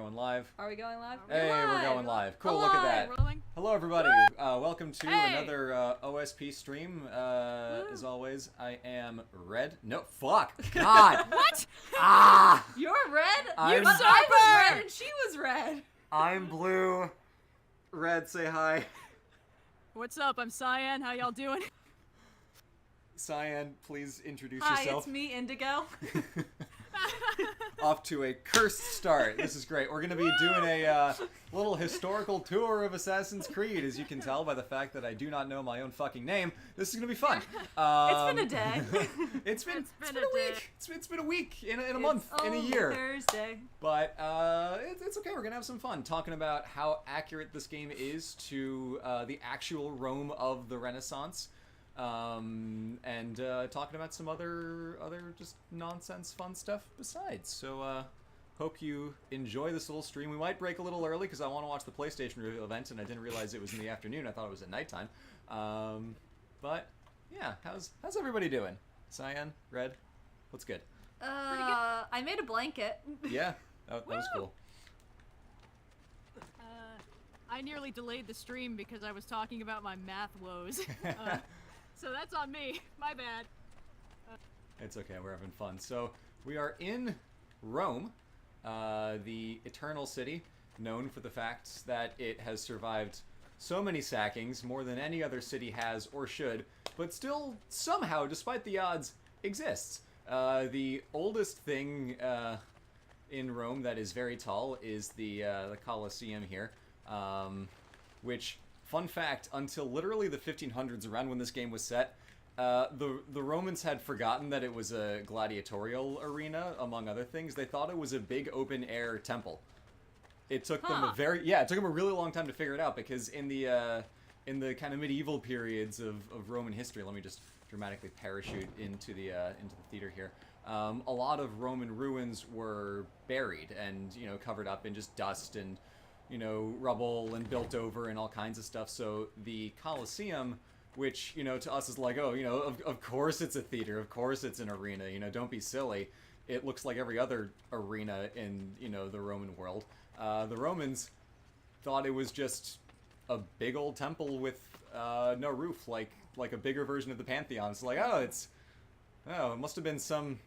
going live. Are we going live? Hey, we're going live. Cool, Hello. look at that. Rolling. Hello, everybody. Welcome to Hey. another OSP stream. As always, I am Red. No, fuck. God. What? Ah! You're red? I'm- I was red and she was red. I'm blue. Red, say hi. What's up? I'm Cyan. How y'all doing? Cyan, please introduce Hi, yourself. it's me, Indigo. Off to a cursed start. This is great. We're going to be doing a little historical tour of Assassin's Creed, as you can tell by the fact that I do not know my own fucking name. This is going to be fun. It's been a day. It's been a day. week. It's been a week, in a month, in a It's year. Thursday. But it's okay. We're going to have some fun talking about how accurate this game is to the actual Rome of the Renaissance. And talking about some other just nonsense fun stuff besides. So hope you enjoy this little stream. We might break a little early because I want to watch the PlayStation reveal event and I didn't realize it was in the afternoon. I thought it was at nighttime. But yeah, how's everybody doing? Cyan, Red, what's good? I made a blanket. Yeah, that was cool. I nearly delayed the stream because I was talking about my math woes. So that's on me. My bad. It's okay, we're having fun. So, we are in Rome, the Eternal City, known for the fact that it has survived so many sackings, more than any other city has or should, but still, somehow, despite the odds, exists. The oldest thing in Rome that is very tall is the Colosseum here, which... Fun fact, until literally the 1500s, around when this game was set, the Romans had forgotten that it was a gladiatorial arena, among other things. They thought it was a big open-air temple. It took them it took them a really long time to figure it out, because in the kind of medieval periods of Roman history, let me just dramatically parachute into the theater here, a lot of Roman ruins were buried and, covered up in just dust and, rubble and built over and all kinds of stuff. So the Colosseum, which, to us is like, of course it's a theater, of course it's an arena, don't be silly. It looks like every other arena in, the Roman world. The Romans thought it was just a big old temple with no roof, like a bigger version of the Pantheon. It's like, it must have been some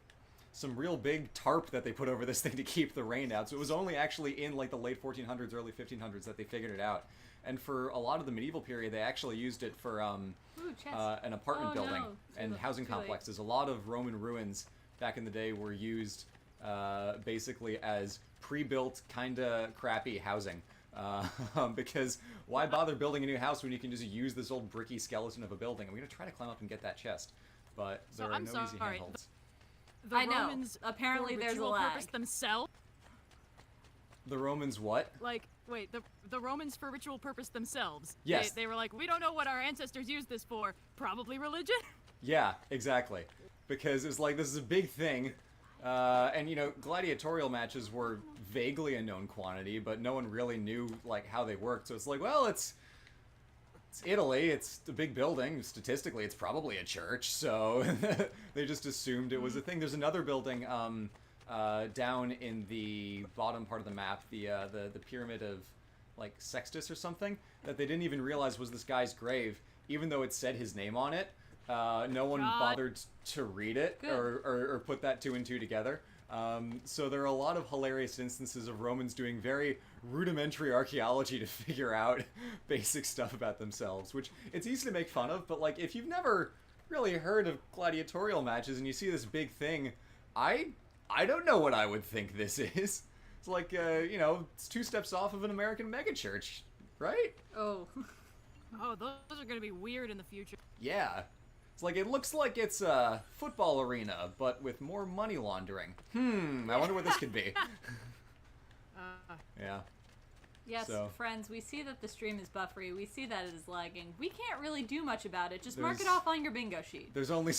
real big tarp that they put over this thing to keep the rain out. So it was only actually in like the late 1400s, early 1500s that they figured it out. And for a lot of the medieval period, they actually used it for an apartment building and housing complexes. A lot of Roman ruins back in the day were used basically as pre-built, kind of crappy housing. Because why bother building a new house when you can just use this old bricky skeleton of a building? I'm going to try to climb up and get that chest, but there are no easy handholds. The Romans, apparently for there's a ritual lag. purpose themselves. The Romans what? Wait, the Romans for ritual purpose themselves. Yes. They were like, we don't know what our ancestors used this for. Probably religion. Yeah, exactly. Because it's like, this is a big thing. And, gladiatorial matches were vaguely a known quantity, but no one really knew, how they worked. So it's like, well, it's Italy, it's a big building, statistically it's probably a church, so they just assumed it was a thing. There's another building down in the bottom part of the map, the pyramid of, Sextus or something, that they didn't even realize was this guy's grave, even though it said his name on it. No one bothered to read it or put that two and two together. So there are a lot of hilarious instances of Romans doing very rudimentary archaeology to figure out basic stuff about themselves, which it's easy to make fun of, but if you've never really heard of gladiatorial matches and you see this big thing, I don't know what I would think this is. It's like, it's 2 steps off of an American megachurch, right? Oh. Oh, those are gonna be weird in the future. Yeah. It's like, it looks like it's a football arena, but with more money laundering. I wonder what this could be. Yeah. Yes, friends, we see that the stream is buffery. We see that it is lagging. We can't really do much about it. Just mark it off on your bingo sheet. There's only...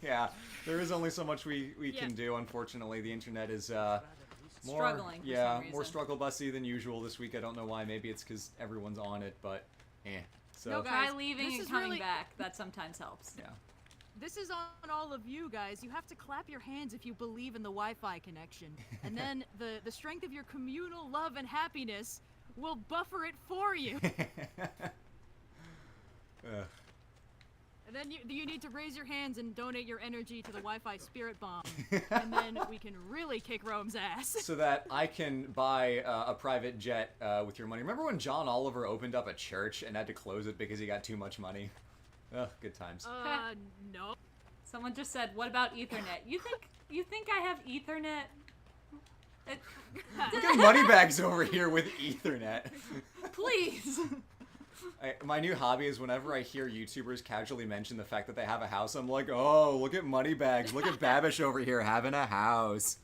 yeah, there is only so much we can do, unfortunately. The internet is struggling for some reason. More struggle bussy than usual this week. I don't know why. Maybe it's because everyone's on it, but So no, guys, leaving this and is coming really... back. That sometimes helps. Yeah. this is on all of you guys. You have to clap your hands if you believe in the Wi-Fi connection. And then the strength of your communal love and happiness will buffer it for you. And then you need to raise your hands and donate your energy to the Wi-Fi spirit bomb. And then we can really kick Rome's ass. So that I can buy a private jet with your money. Remember when John Oliver opened up a church and had to close it because he got too much money? Ugh, good times. No. Someone just said, "What about Ethernet?" You think I have Ethernet? Look at Moneybags over here with Ethernet. Please. My new hobby is whenever I hear YouTubers casually mention the fact that they have a house, I'm like, oh, look at Moneybags. Look at Babish over here having a house.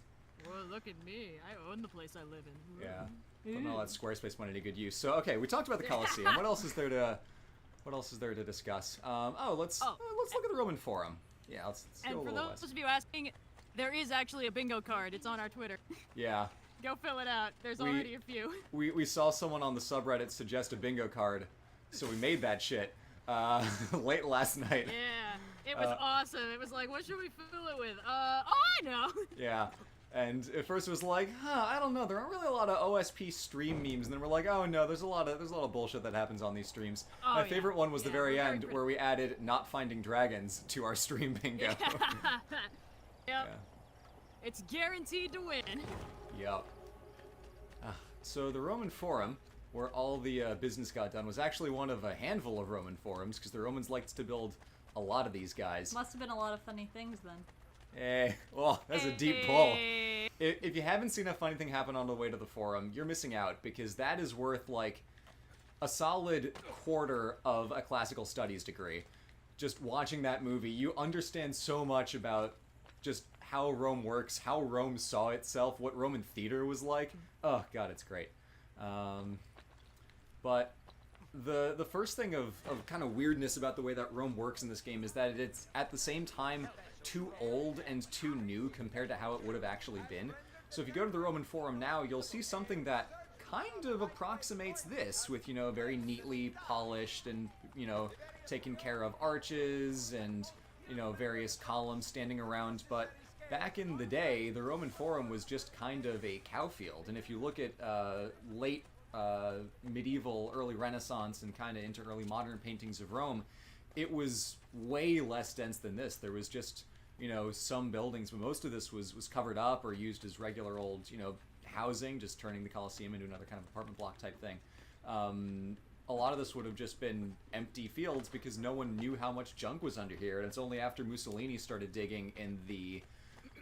Well, look at me. I own the place I live in. Yeah. Putting all that Squarespace money to good use. So, okay, we talked about the Colosseum. What else is there to discuss? Let's look at the Roman Forum. Yeah, let's go a And for little those west. of you asking, there is actually a bingo card. It's on our Twitter. Yeah. Go fill it out. There's already a few. We saw someone on the subreddit suggest a bingo card, so we made that shit late last night. Yeah, it was awesome. It was like, what should we fill it with? Oh, I know. Yeah. And at first it was like, I don't know. There aren't really a lot of OSP stream memes. And then we're like, oh no, there's a lot of bullshit that happens on these streams. Oh, My favorite one was the very we're end very where we added not finding dragons to our stream bingo. Yep. It's guaranteed to win. Yep. So the Roman Forum, where all the business got done, was actually one of a handful of Roman forums because the Romans liked to build a lot of these guys. Must have been a lot of funny things then. Well, that's a deep pull. If you haven't seen a funny thing happen on the way to the forum, you're missing out because that is worth like a solid quarter of a classical studies degree. Just watching that movie, you understand so much about just how Rome works, how Rome saw itself, what Roman theater was like. Oh god, it's great. But the first thing of kind of weirdness about the way that Rome works in this game is that it's at the same time too old and too new compared to how it would have actually been. So if you go to the Roman Forum now, you'll see something that kind of approximates this with, very neatly polished and, taken care of arches and, various columns standing around. But back in the day, the Roman Forum was just kind of a cow field. And if you look at late medieval, early Renaissance, and kind of into early modern paintings of Rome, it was way less dense than this. There was just, some buildings, but most of this was covered up or used as regular old, housing, just turning the Colosseum into another kind of apartment block type thing. A lot of this would have just been empty fields because no one knew how much junk was under here. And it's only after Mussolini started digging in the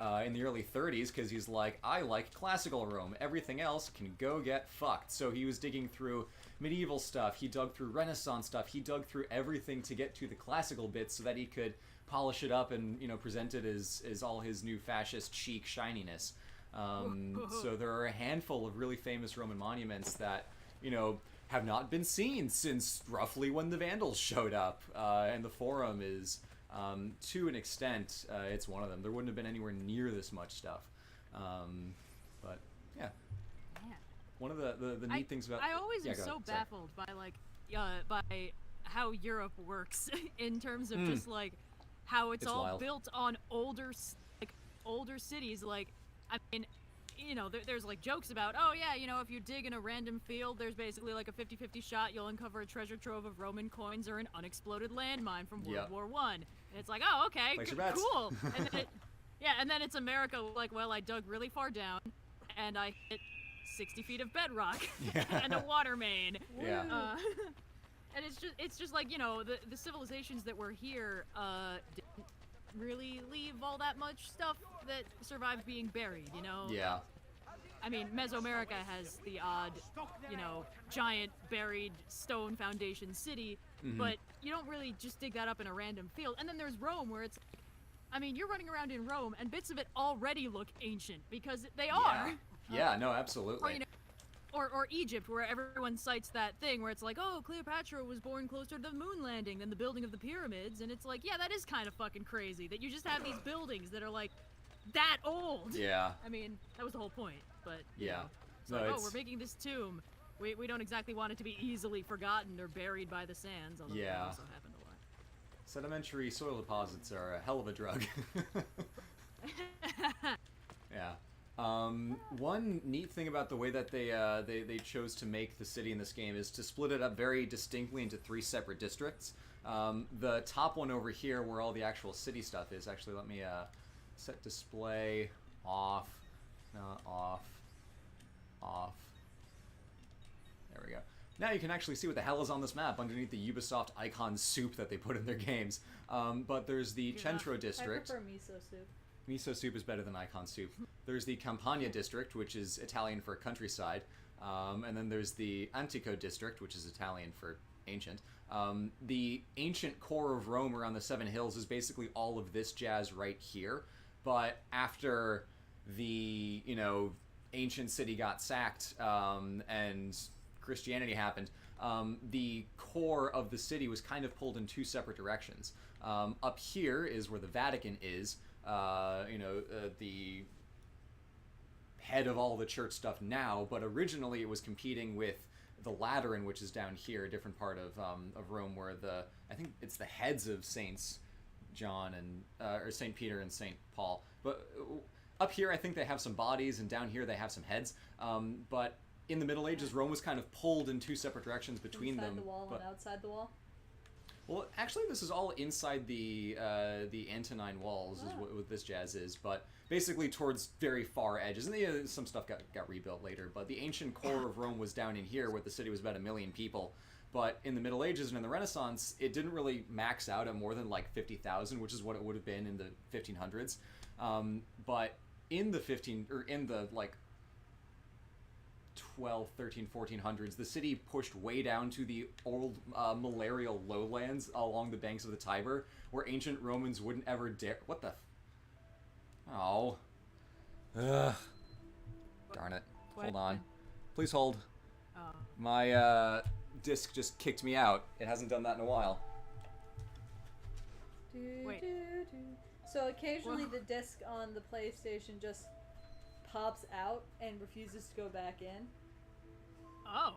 early 30s, because he's like, I like classical Rome. Everything else can go get fucked. So he was digging through medieval stuff. He dug through Renaissance stuff. He dug through everything to get to the classical bits so that he could polish it up and, present it as all his new fascist chic shininess. So there are a handful of really famous Roman monuments that, have not been seen since roughly when the Vandals showed up. And the Forum is... to an extent, it's one of them. There wouldn't have been anywhere near this much stuff. But, yeah. One of the neat things about... I always am so baffled by, by how Europe works in terms of just, how it's all wild. built on older cities. I mean... there's jokes about, oh yeah, if you dig in a random field, there's basically a 50-50 shot you'll uncover a treasure trove of Roman coins or an unexploded landmine from World War I. And it's like, oh, okay, cool. And then and then it's America, well, I dug really far down and I hit 60 feet of bedrock and a water main. Yeah. And it's just the civilizations that were here didn't really leave all that much stuff that survived being buried, Yeah. I mean, Mesoamerica has the odd, giant buried stone foundation city, but you don't really just dig that up in a random field. And then there's Rome, where it's, you're running around in Rome, and bits of it already look ancient, because they are. Yeah, no, absolutely. Or Egypt, where everyone cites that thing where it's like, oh, Cleopatra was born closer to the moon landing than the building of the pyramids, and it's like, yeah, that is kind of fucking crazy, that you just have these buildings that are, that old. Yeah. I mean, that was the whole point, but, yeah. It's like, we're making this tomb. We don't exactly want it to be easily forgotten or buried by the sands, although that also happened a lot. Sedimentary soil deposits are a hell of a drug. Yeah. One neat thing about the way that they chose to make the city in this game is to split it up very distinctly into 3 separate districts. The top one over here, where all the actual city stuff is, actually, let me set display off, off. There we go. Now you can actually see what the hell is on this map underneath the Ubisoft icon soup that they put in their games. But there's the Centro district. I prefer miso soup. Miso soup is better than icon soup. There's the Campania district, which is Italian for countryside. And then there's the Antico district, which is Italian for ancient. The ancient core of Rome around the Seven Hills is basically all of this jazz right here. But after the, ancient city got sacked and Christianity happened, the core of the city was kind of pulled in 2 separate directions. Up here is where the Vatican is, the head of all the church stuff now, but originally it was competing with the Lateran, which is down here, a different part of Rome, where I think it's the heads of Saints John and or Saint Peter and Saint Paul. But up here, I think they have some bodies, and down here they have some heads. But in the Middle Ages, Rome was kind of pulled in 2 separate directions between them. Inside the wall and outside the wall? Well, actually, this is all inside the Antonine walls, is what this jazz is. But basically towards very far edges. And some stuff got rebuilt later. But the ancient core of Rome was down in here, where the city was about 1 million people. But in the Middle Ages and in the Renaissance, it didn't really max out at more than like 50,000, which is what it would have been in the 1500s. But in the 12, 13, 1400s, the city pushed way down to the old malarial lowlands along the banks of the Tiber, where ancient Romans wouldn't ever dare... What the... Oh. Ugh. Darn it. Hold on. Please hold. My disc just kicked me out. It hasn't done that in a while. Wait. So occasionally the disc on the PlayStation just pops out and refuses to go back in. Oh.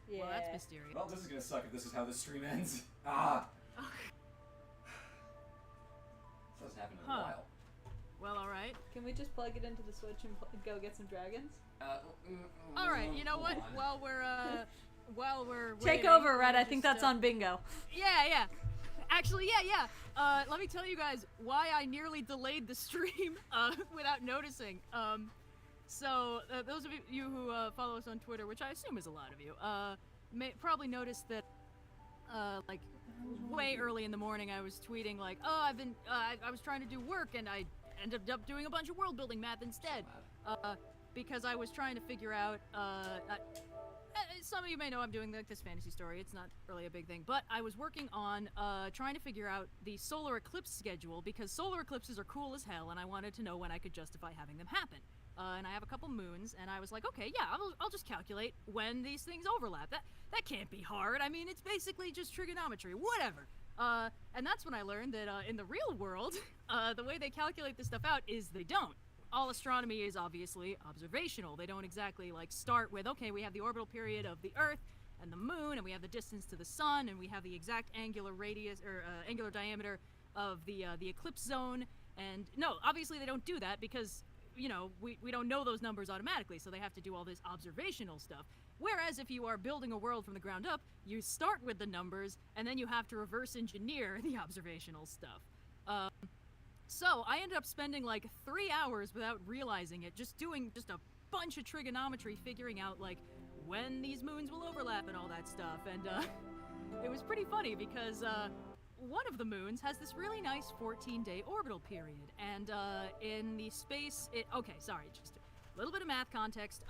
Yeah. Well, that's mysterious. Well, this is gonna suck if this is how this stream ends. Ah! This hasn't happened in a while. Well, alright. Can we just plug it into the Switch and go get some dragons? Alright, you know what? While we're Take waiting, over, Red. I think that's on bingo. Yeah. Actually, yeah. Let me tell you guys why I nearly delayed the stream without noticing. So those of you who follow us on Twitter, which I assume is a lot of you, may probably noticed that like way early in the morning I was tweeting like, oh, I was trying to do work and I ended up doing a bunch of world building math instead, because I was trying to figure out some of you may know I'm doing like this fantasy story. It's not really a big thing, but I was working on trying to figure out the solar eclipse schedule, because solar eclipses are cool as hell, and I wanted to know when I could justify having them happen. And I have a couple moons, and I was like, okay, yeah, I'll just calculate when these things overlap. That can't be hard. I mean, it's basically just trigonometry, whatever. And that's when I learned that in the real world, the way they calculate this stuff out is they don't. All astronomy is obviously observational. They don't exactly like start with, okay, we have the orbital period of the Earth and the Moon, and we have the distance to the Sun, and we have the exact angular radius or angular diameter of the eclipse zone. And no, obviously they don't do that because, you know, we don't know those numbers automatically, so they have to do all this observational stuff. Whereas if you are building a world from the ground up, you start with the numbers, and then you have to reverse engineer the observational stuff. So I ended up spending like 3 hours without realizing it, just doing just a bunch of trigonometry, figuring out like when these moons will overlap and all that stuff. And it was pretty funny because one of the moons has this really nice 14-day orbital period, and in the space, just a little bit of math context.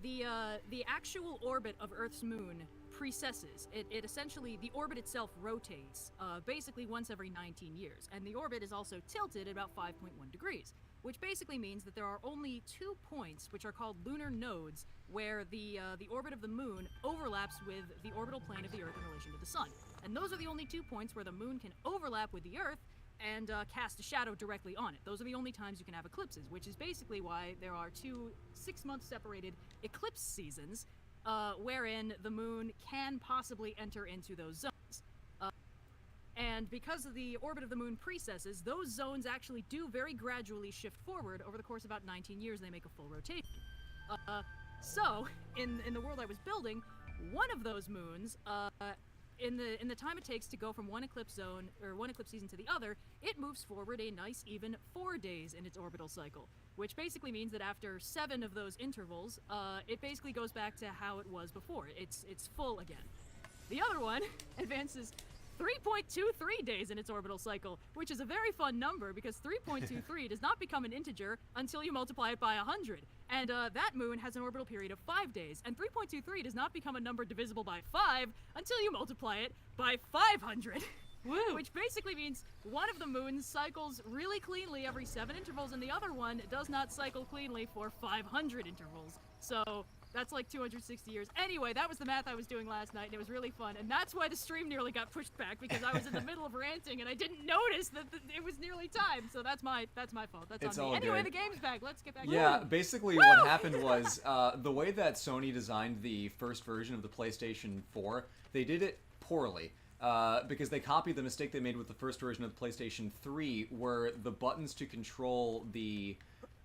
The actual orbit of Earth's moon precesses. It essentially, the orbit itself rotates basically once every 19 years, and the orbit is also tilted at about 5.1 degrees, which basically means that there are only 2 points, which are called lunar nodes, where the orbit of the moon overlaps with the orbital plane of the Earth in relation to the sun. And those are the only 2 points where the moon can overlap with the Earth and cast a shadow directly on it. Those are the only times you can have eclipses, which is basically why there are 2 6-month separated eclipse seasons, wherein the moon can possibly enter into those zones. And because of the orbit of the moon precesses, those zones actually do very gradually shift forward. Over the course of about 19 years, they make a full rotation. So, in the world I was building, one of those moons, in the time it takes to go from one eclipse zone, or one eclipse season to the other, it moves forward a nice even 4 days in its orbital cycle. Which basically means that after 7 of those intervals, it basically goes back to how it was before. It's full again. The other one advances 3.23 days in its orbital cycle, which is a very fun number because 3.23 does not become an integer until you multiply it by 100. And that moon has an orbital period of 5 days, and 3.23 does not become a number divisible by 5 until you multiply it by 500. Woo. Which basically means one of the moons cycles really cleanly every 7 intervals, and the other one does not cycle cleanly for 500 intervals. So that's like 260 years. Anyway, that was the math I was doing last night, and it was really fun. And that's why the stream nearly got pushed back, because I was in the middle of ranting, and I didn't notice that it was nearly time. So that's my fault. That's It's on me. all Anyway, good. the game's back. Let's get back. Yeah, Woo! basically Woo! what happened was the way that Sony designed the first version of the PlayStation 4, they did it poorly. Because they copied the mistake they made with the first version of the PlayStation 3, where the buttons to control the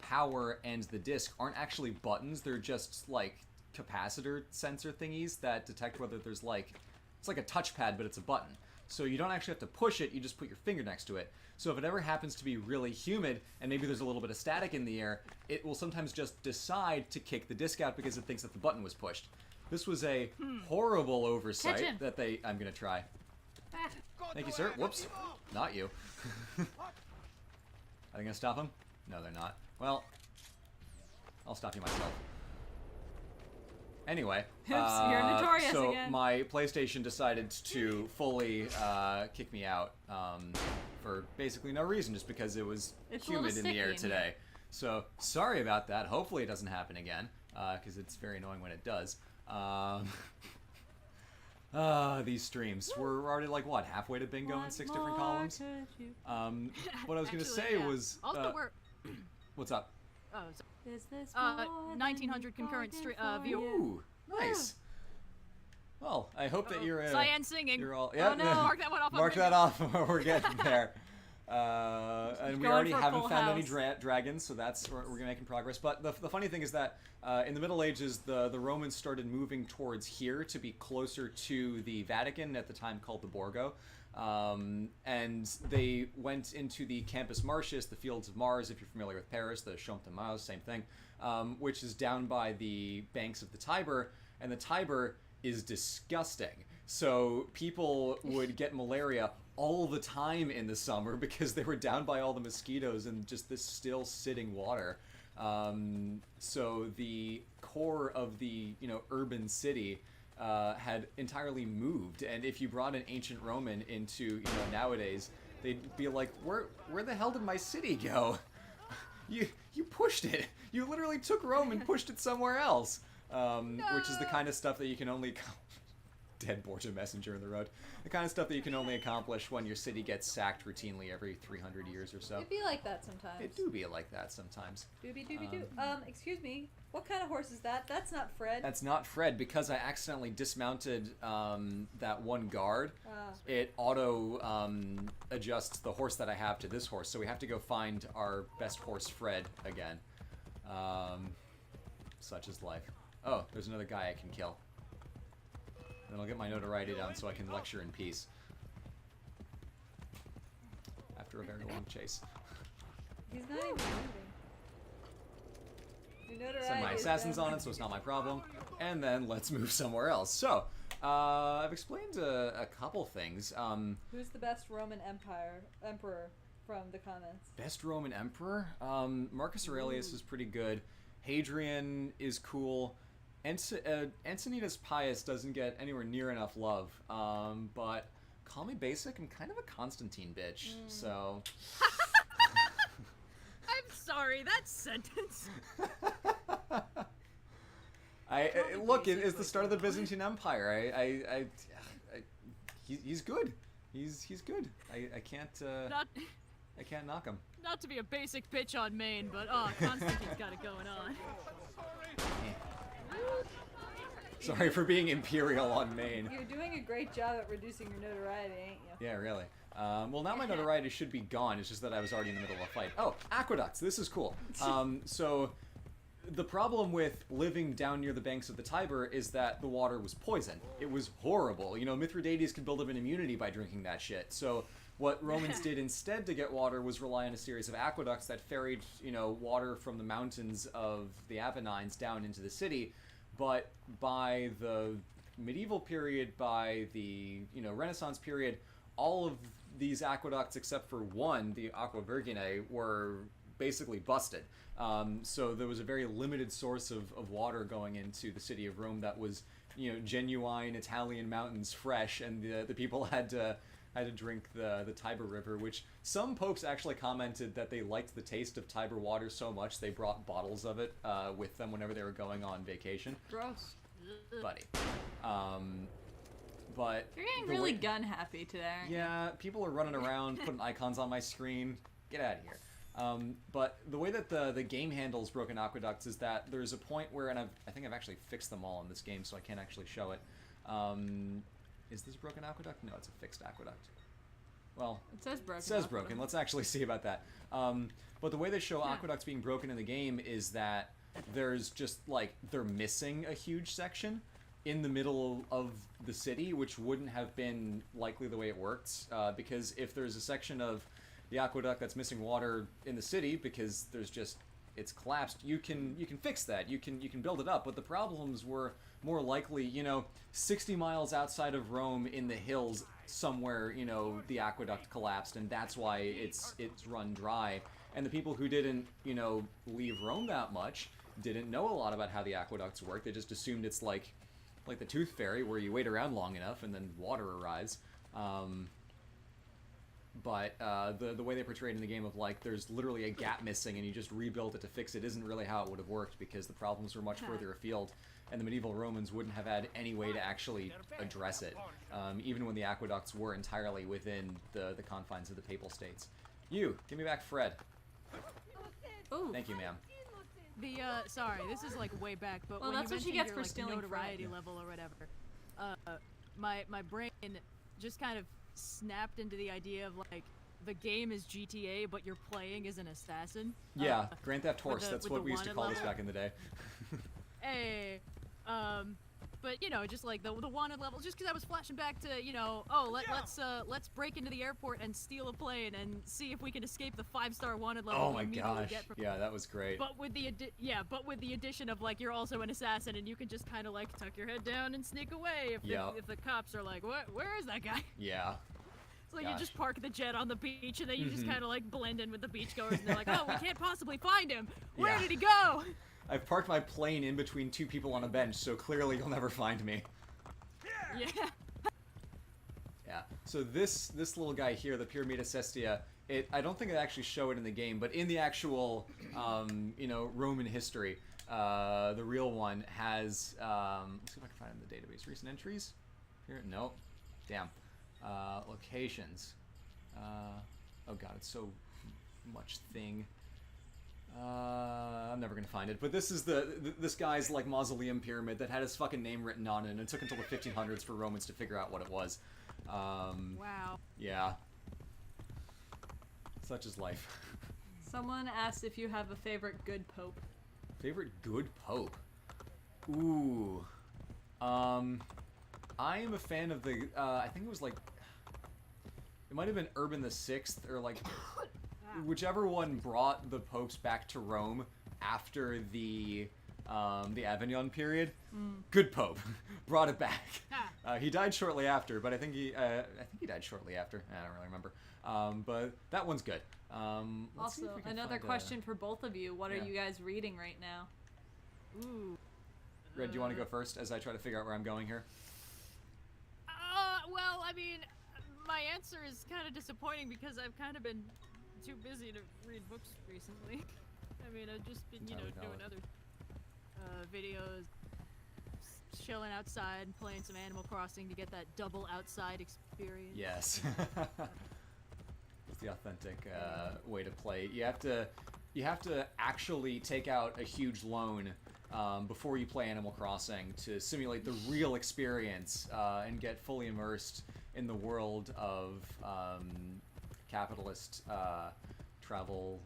power and the disc aren't actually buttons, they're just, like, capacitor sensor thingies that detect whether there's, like, it's like a touchpad, but it's a button. So you don't actually have to push it, you just put your finger next to it. So if it ever happens to be really humid, and maybe there's a little bit of static in the air, it will sometimes just decide to kick the disc out because it thinks that the button was pushed. This was a horrible oversight that I'm gonna try. Thank you, sir. Whoops. Not you. Are they gonna stop him? No, they're not. Well, I'll stop you myself. Anyway, Oops, you're notorious so again. my PlayStation decided to fully kick me out for basically no reason, just because it was It's a little humid in the air sticky in today. here. So sorry about that. Hopefully it doesn't happen again, because it's very annoying when it does. These streams. We're already like, what, halfway to bingo in 6 different columns? What I was going to say was... Also, we're... What's up? Oh, so, Is this 1,900 concurrent view. Ooh, nice. Well, I hope that you're... Cyan singing. You're all... Yeah, no. Mark that one off. Mark that off. We're getting there. And we Going already for a haven't full found any house. dragons, so we're making progress. But the funny thing is that in the Middle Ages, the Romans started moving towards here to be closer to the Vatican, at the time called the Borgo. And they went into the Campus Martius, the Fields of Mars, if you're familiar with Paris, the Champ de Mars, same thing, which is down by the banks of the Tiber, and the Tiber is disgusting. So people would get malaria all the time in the summer because they were down by all the mosquitoes and just this still sitting water. So the core of the urban city had entirely moved, and if you brought an ancient Roman into nowadays, they'd be like, where the hell did my city go? You pushed it. You literally took Rome and pushed it somewhere else. Which is the kind of stuff that you can only dead Borgia messenger in the road. The kind of stuff that you can only accomplish when your city gets sacked routinely every 300 years or so. It'd be like that sometimes. It do be like that sometimes. Doobie doobie doo. Excuse me. What kind of horse is that? That's not Fred. That's not Fred, because I accidentally dismounted that one guard. It auto adjusts the horse that I have to this horse, so we have to go find our best horse, Fred, again. Such is life. Oh, there's another guy I can kill. Then I'll get my notoriety down so I can lecture in peace. After a very long chase. He's not even moving. Your notoriety Send my is assassins down. on it, so it's not my problem. And then let's move somewhere else. So, I've explained a couple things. Who's the best Roman emperor from the comments? Best Roman Emperor? Marcus Aurelius is pretty good. Hadrian is cool. Antoninus Pius doesn't get anywhere near enough love. But call me basic, I'm kind of a Constantine bitch, so... I'm sorry, that sentence. Look, it's the start of the Byzantine Empire. He's good. He's good. I can't I can't knock him. Not to be a basic bitch on Maine, but Constantine's got it going on. Sorry for being imperial on Maine. You're doing a great job at reducing your notoriety, ain't you? Yeah, really. Well, now my notoriety should be gone. It's just that I was already in the middle of a fight. Oh, aqueducts. This is cool. So the problem with living down near the banks of the Tiber is that the water was poison. It was horrible. You know, Mithridates could build up an immunity by drinking that shit. So what Romans did instead to get water was rely on a series of aqueducts that ferried, you know, water from the mountains of the Apennines down into the city. But by the medieval period, by the, you know, Renaissance period, all of these aqueducts except for one, the Aqua Vergine, were basically busted. So there was a very limited source of water going into the city of Rome that was, you know, genuine Italian mountains fresh, and the people had to drink the Tiber River, which some popes actually commented that they liked the taste of Tiber water so much they brought bottles of it with them whenever they were going on vacation. Gross. Buddy. But you're getting really gun happy today. Yeah, people are running around putting icons on my screen. Get out of here. But the way that the game handles broken aqueducts is that there's a point where, and I think I've actually fixed them all in this game, so I can't actually show it. Is this a broken aqueduct? No, it's a fixed aqueduct. Well, it says broken. It says broken. Let's actually see about that. But the way they show aqueducts being broken in the game is that there's just, like, they're missing a huge section in the middle of the city, which wouldn't have been likely the way it works, because if there's a section of the aqueduct that's missing water in the city because there's just, it's collapsed, you can fix that, you can build it up. But the problems were more likely, you know, 60 miles outside of Rome in the hills somewhere, you know, the aqueduct collapsed, and that's why it's run dry. And the people who didn't, you know, leave Rome that much didn't know a lot about how the aqueducts work. They just assumed it's like the Tooth Fairy, where you wait around long enough and then water arrives. But the way they portrayed in the game of, like, there's literally a gap missing and you just rebuild it to fix it isn't really how it would have worked, because the problems were much further afield, and the medieval Romans wouldn't have had any way to actually address it, even when the aqueducts were entirely within the confines of the Papal States. You, give me back Fred. Ooh. Thank you, ma'am. Sorry, this is like way back, but well, when that's you what she gets your, for like, stealing notoriety Fred. level or whatever, my brain just kind of snapped into the idea of, like, the game is GTA, but you're playing as an assassin. Yeah, Grand Theft Horse, that's with what the we used to call wanted this level. back in the day. Hey, but, you know, just like the wanted level, just because I was flashing back to, you know, oh, let's break into the airport and steal a plane and see if we can escape the 5-star wanted level. Oh we my immediately gosh, get from yeah, that was great. But with the addition of, like, you're also an assassin, and you can just kind of, like, tuck your head down and sneak away if the cops are like, where is that guy? Yeah. So, like, Gosh. you just park the jet on the beach, and then you just kind of, like, blend in with the beachgoers, and they're like, oh, we can't possibly find him. Where Yeah. did he go? I've parked my plane in between two people on a bench, so clearly you'll never find me. Yeah. Yeah. So this little guy here, the Pyramida Cestia, I don't think they actually show it in the game, but in the actual, you know, Roman history, the real one has, let's see if I can find it in the database. Recent entries? Here? No. Damn. Locations. Oh god, it's so much thing. I'm never gonna find it. But this is this guy's, like, mausoleum pyramid that had his fucking name written on it, and it took until the 1500s for Romans to figure out what it was. Wow. Yeah. Such is life. Someone asked if you have a favorite good pope. Favorite good pope? Ooh. I am a fan of the, I think it was, like, it might have been Urban the Sixth, or, like, whichever one brought the popes back to Rome after the Avignon period. Good pope. Brought it back. He died shortly after, but I think he died shortly after. I don't really remember. But that one's good. Let's see if Also, we can another find question for both of you. What Yeah. are you guys reading right now? Ooh. Red, do you want to go first as I try to figure out where I'm going here? Well, I mean, my answer is kind of disappointing because I've kind of been too busy to read books recently. I mean, I've just been, you know, doing other videos, chilling outside, and playing some Animal Crossing to get that double outside experience. Yes. It's the authentic way to play. You have to actually take out a huge loan before you play Animal Crossing to simulate the real experience and get fully immersed in the world of capitalist travel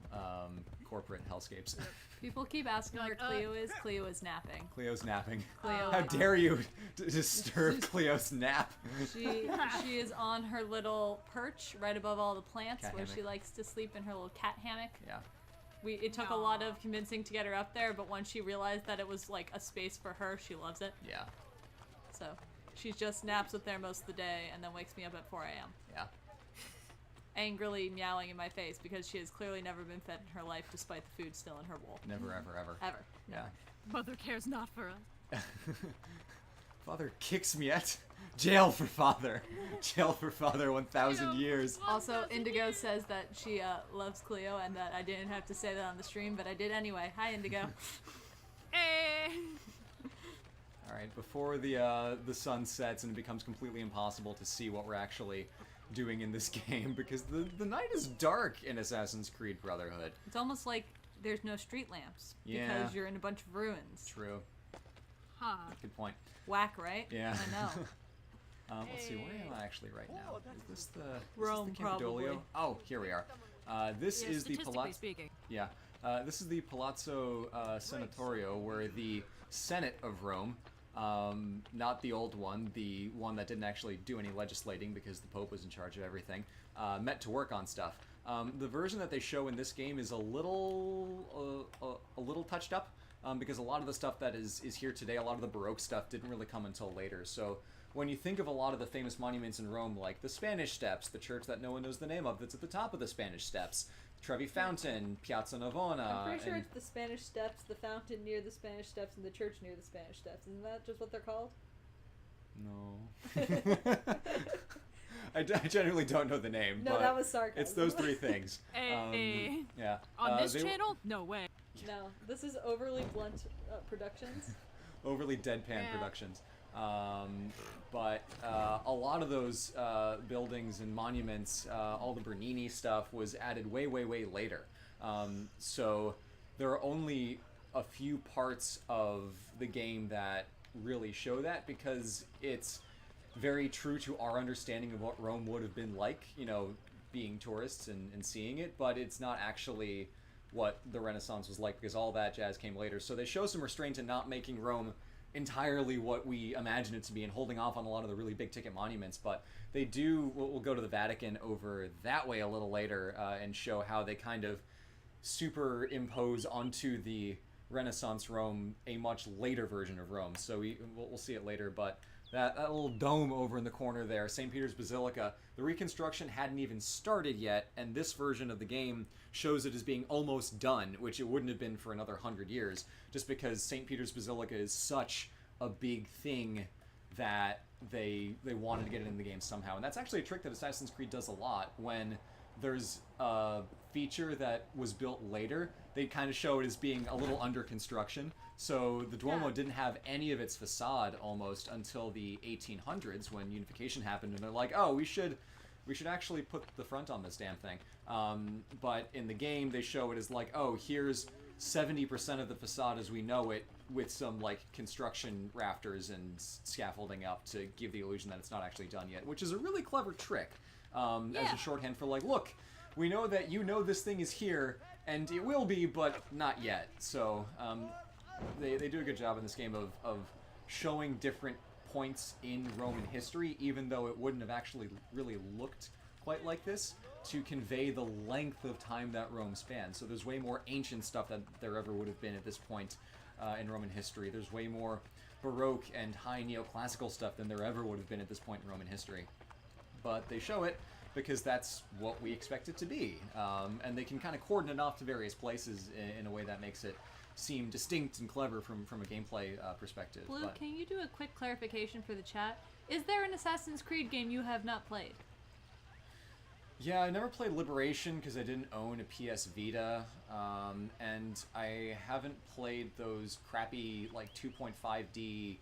corporate hellscapes. People keep asking where Cleo is. Cleo is napping. Cleo's napping. Cleo, How dare you disturb Cleo's nap? She is on her little perch right above all the plants Cat where hammock. she likes to sleep in her little cat hammock. Yeah. It took a lot of convincing to get her up there, but once she realized that it was like a space for her, she loves it. Yeah. So she just naps up there most of the day and then wakes me up at 4 a.m. Yeah. Angrily meowing in my face because she has clearly never been fed in her life despite the food still in her bowl. Never, ever, ever. Ever. Yeah. Mother cares not for us. Father kicks me at jail for father. Jail for father 1,000 years. Also, Indigo says that she loves Cleo and that I didn't have to say that on the stream, but I did anyway. Hi, Indigo. Hey. All right, before the sun sets and it becomes completely impossible to see what we're actually doing in this game because the night is dark in Assassin's Creed Brotherhood. It's almost like there's no street lamps Yeah. because you're in a bunch of ruins. True. Huh. Good point. Whack, right? Yeah. I know. Let's see, where am I actually right now? Is this the Rome, is this the Campidoglio? probably. Oh, here we are. This Yeah, is the statistically Palazzo. speaking. Yeah, this is the Palazzo Senatorio, where the Senate of Rome, not the old one, the one that didn't actually do any legislating because the Pope was in charge of everything, met to work on stuff. The version that they show in this game is a little touched up. Because a lot of the stuff that is here today, a lot of the Baroque stuff didn't really come until later. So when you think of a lot of the famous monuments in Rome, like the Spanish Steps, the church that no one knows the name of that's at the top of the Spanish Steps, Trevi Fountain, Piazza Navona. I'm pretty sure it's the Spanish Steps, the fountain near the Spanish Steps, and the church near the Spanish Steps. Isn't that just what they're called? No. I genuinely don't know the name. No, but that was sarcasm. It's those three things. Hey. Yeah. On this they- channel? No way. No, this is Overly Blunt Productions. Overly deadpan Yeah. productions. But a lot of those buildings and monuments, all the Bernini stuff was added way, way, way later. So there are only a few parts of the game that really show that because it's very true to our understanding of what Rome would have been like, you know, being tourists and seeing it, but it's not actually what the Renaissance was like because all that jazz came later. So they show some restraint in not making Rome entirely what we imagine it to be and holding off on a lot of the really big ticket monuments, but they do, we'll go to the Vatican over that way a little later and show how they kind of superimpose onto the Renaissance Rome a much later version of Rome. So we'll see it later, but that little dome over in the corner there, St. Peter's Basilica, the reconstruction hadn't even started yet, and this version of the game shows it as being almost done, which it wouldn't have been for another 100 years, just because St. Peter's Basilica is such a big thing that they wanted to get it in the game somehow. And that's actually a trick that Assassin's Creed does a lot. When there's a feature that was built later, they kind of show it as being a little under construction. So the Duomo didn't have any of its facade almost until the 1800s when unification happened, and they're like, oh, we should actually put the front on this damn thing. But in the game, they show it as like, oh, here's 70% of the facade as we know it, with some like construction rafters and scaffolding up to give the illusion that it's not actually done yet, which is a really clever trick as a shorthand for like, look, we know that you know this thing is here, and it will be, but not yet. So they do a good job in this game of showing different points in Roman history, even though it wouldn't have actually really looked quite like this, to convey the length of time that Rome spans. So there's way more ancient stuff that there ever would have been at this point in Roman history. There's way more Baroque and high neoclassical stuff than there ever would have been at this point in Roman history. But they show it because that's what we expect it to be. And they can kind of cordon it off to various places in a way that makes it seem distinct and clever from a gameplay perspective. Blue, But can you do a quick clarification for the chat? Is there an Assassin's Creed game you have not played? yeah, I never played Liberation because I didn't own a PS Vita, and I haven't played those crappy like 2.5D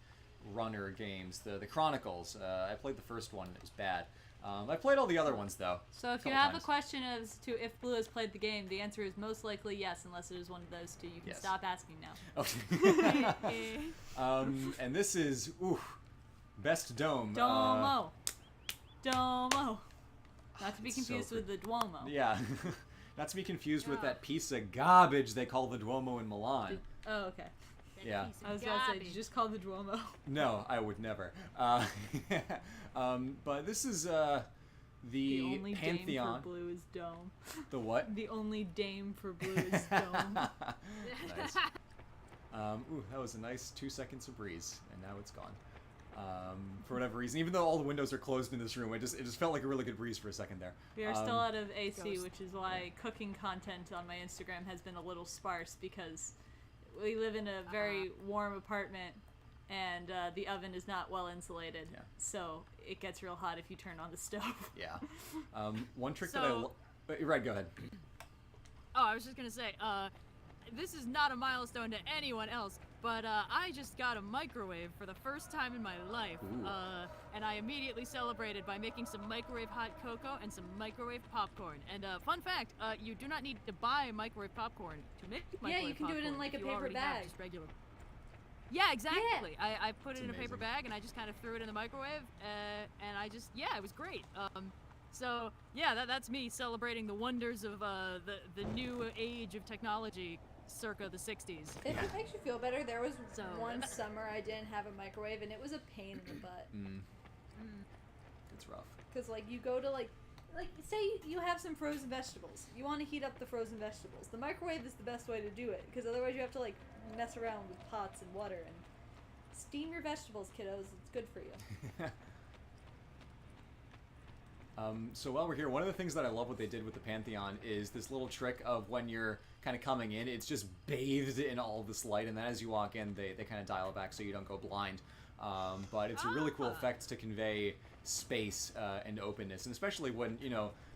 runner games, the Chronicles. I played the first one, it was bad. I played all the other ones though. So if you have a question as to if Blue has played the game, the answer is most likely yes, unless it is one of those two. You can stop asking now. Okay. And this is best dome. Domo. Domo. Not to be confused with the Duomo. Yeah. Not to be confused with that piece of garbage they call the Duomo in Milan. Oh, okay. Yeah. I was about to say, did you just call the Duomo? No, I would never. But this is the only Pantheon. Dame for Blue is Dome. The what? The only Dame for Blue is Dome. Nice. That was a nice 2 seconds of breeze, and now it's gone. For whatever reason, even though all the windows are closed in this room, it just felt like a really good breeze for a second there. We are still out of AC, which is why cooking content on my Instagram has been a little sparse, because we live in a very warm apartment, and the oven is not well insulated, so it gets real hot if you turn on the stove. Yeah. One trick that I right, go ahead. Oh, I was just gonna say, this is not a milestone to anyone else, but I just got a microwave for the first time in my life, and I immediately celebrated by making some microwave hot cocoa and some microwave popcorn. And fun fact, you do not need to buy microwave popcorn to make microwave popcorn. Yeah, you can do it in like a paper bag. Just regular. Yeah, exactly. Yeah. I put it in a paper bag and I just kind of threw it in the microwave, and I just, it was great. So yeah, that's me celebrating the wonders of the new age of technology. Circa the 60s. If it makes you feel better, there was one summer I didn't have a microwave, and it was a pain in the butt. It's rough. Because, like, you go to, like, say you have some frozen vegetables. You want to heat up the frozen vegetables. The microwave is the best way to do it, because otherwise you have to, like, mess around with pots and water. And steam your vegetables, kiddos. It's good for you. So while we're here, one of the things that I love what they did with the Pantheon is this little trick of when you're kind of coming in, it's just bathed in all this light, and then as you walk in, they kind of dial it back so you don't go blind. But it's a really cool effect to convey space and openness, and especially when,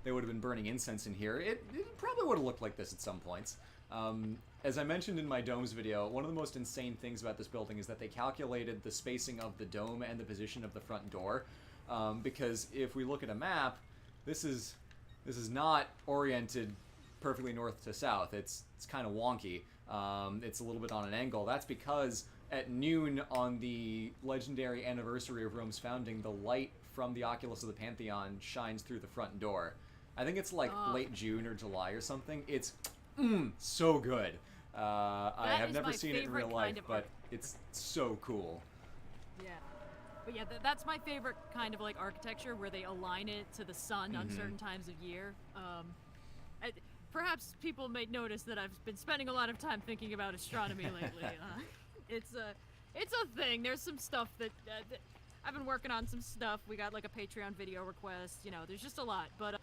they would have been burning incense in here, it probably would have looked like this at some points. As I mentioned in my domes video, one of the most insane things about this building is that they calculated the spacing of the dome and the position of the front door. Because if we look at a map, this is not oriented perfectly north to south. It's kind of wonky. It's a little bit on an angle. That's because at noon on the legendary anniversary of Rome's founding, the light from the oculus of the Pantheon shines through the front door. I think it's like late June or July or something. It's so good. I have never seen it in real life, but it's so cool. Yeah. But yeah, that's my favorite kind of like architecture, where they align it to the sun on certain times of year. Perhaps people may notice that I've been spending a lot of time thinking about astronomy lately. It's a thing. There's some stuff that I've been working on. Some stuff. We got like a Patreon video request. There's just a lot. But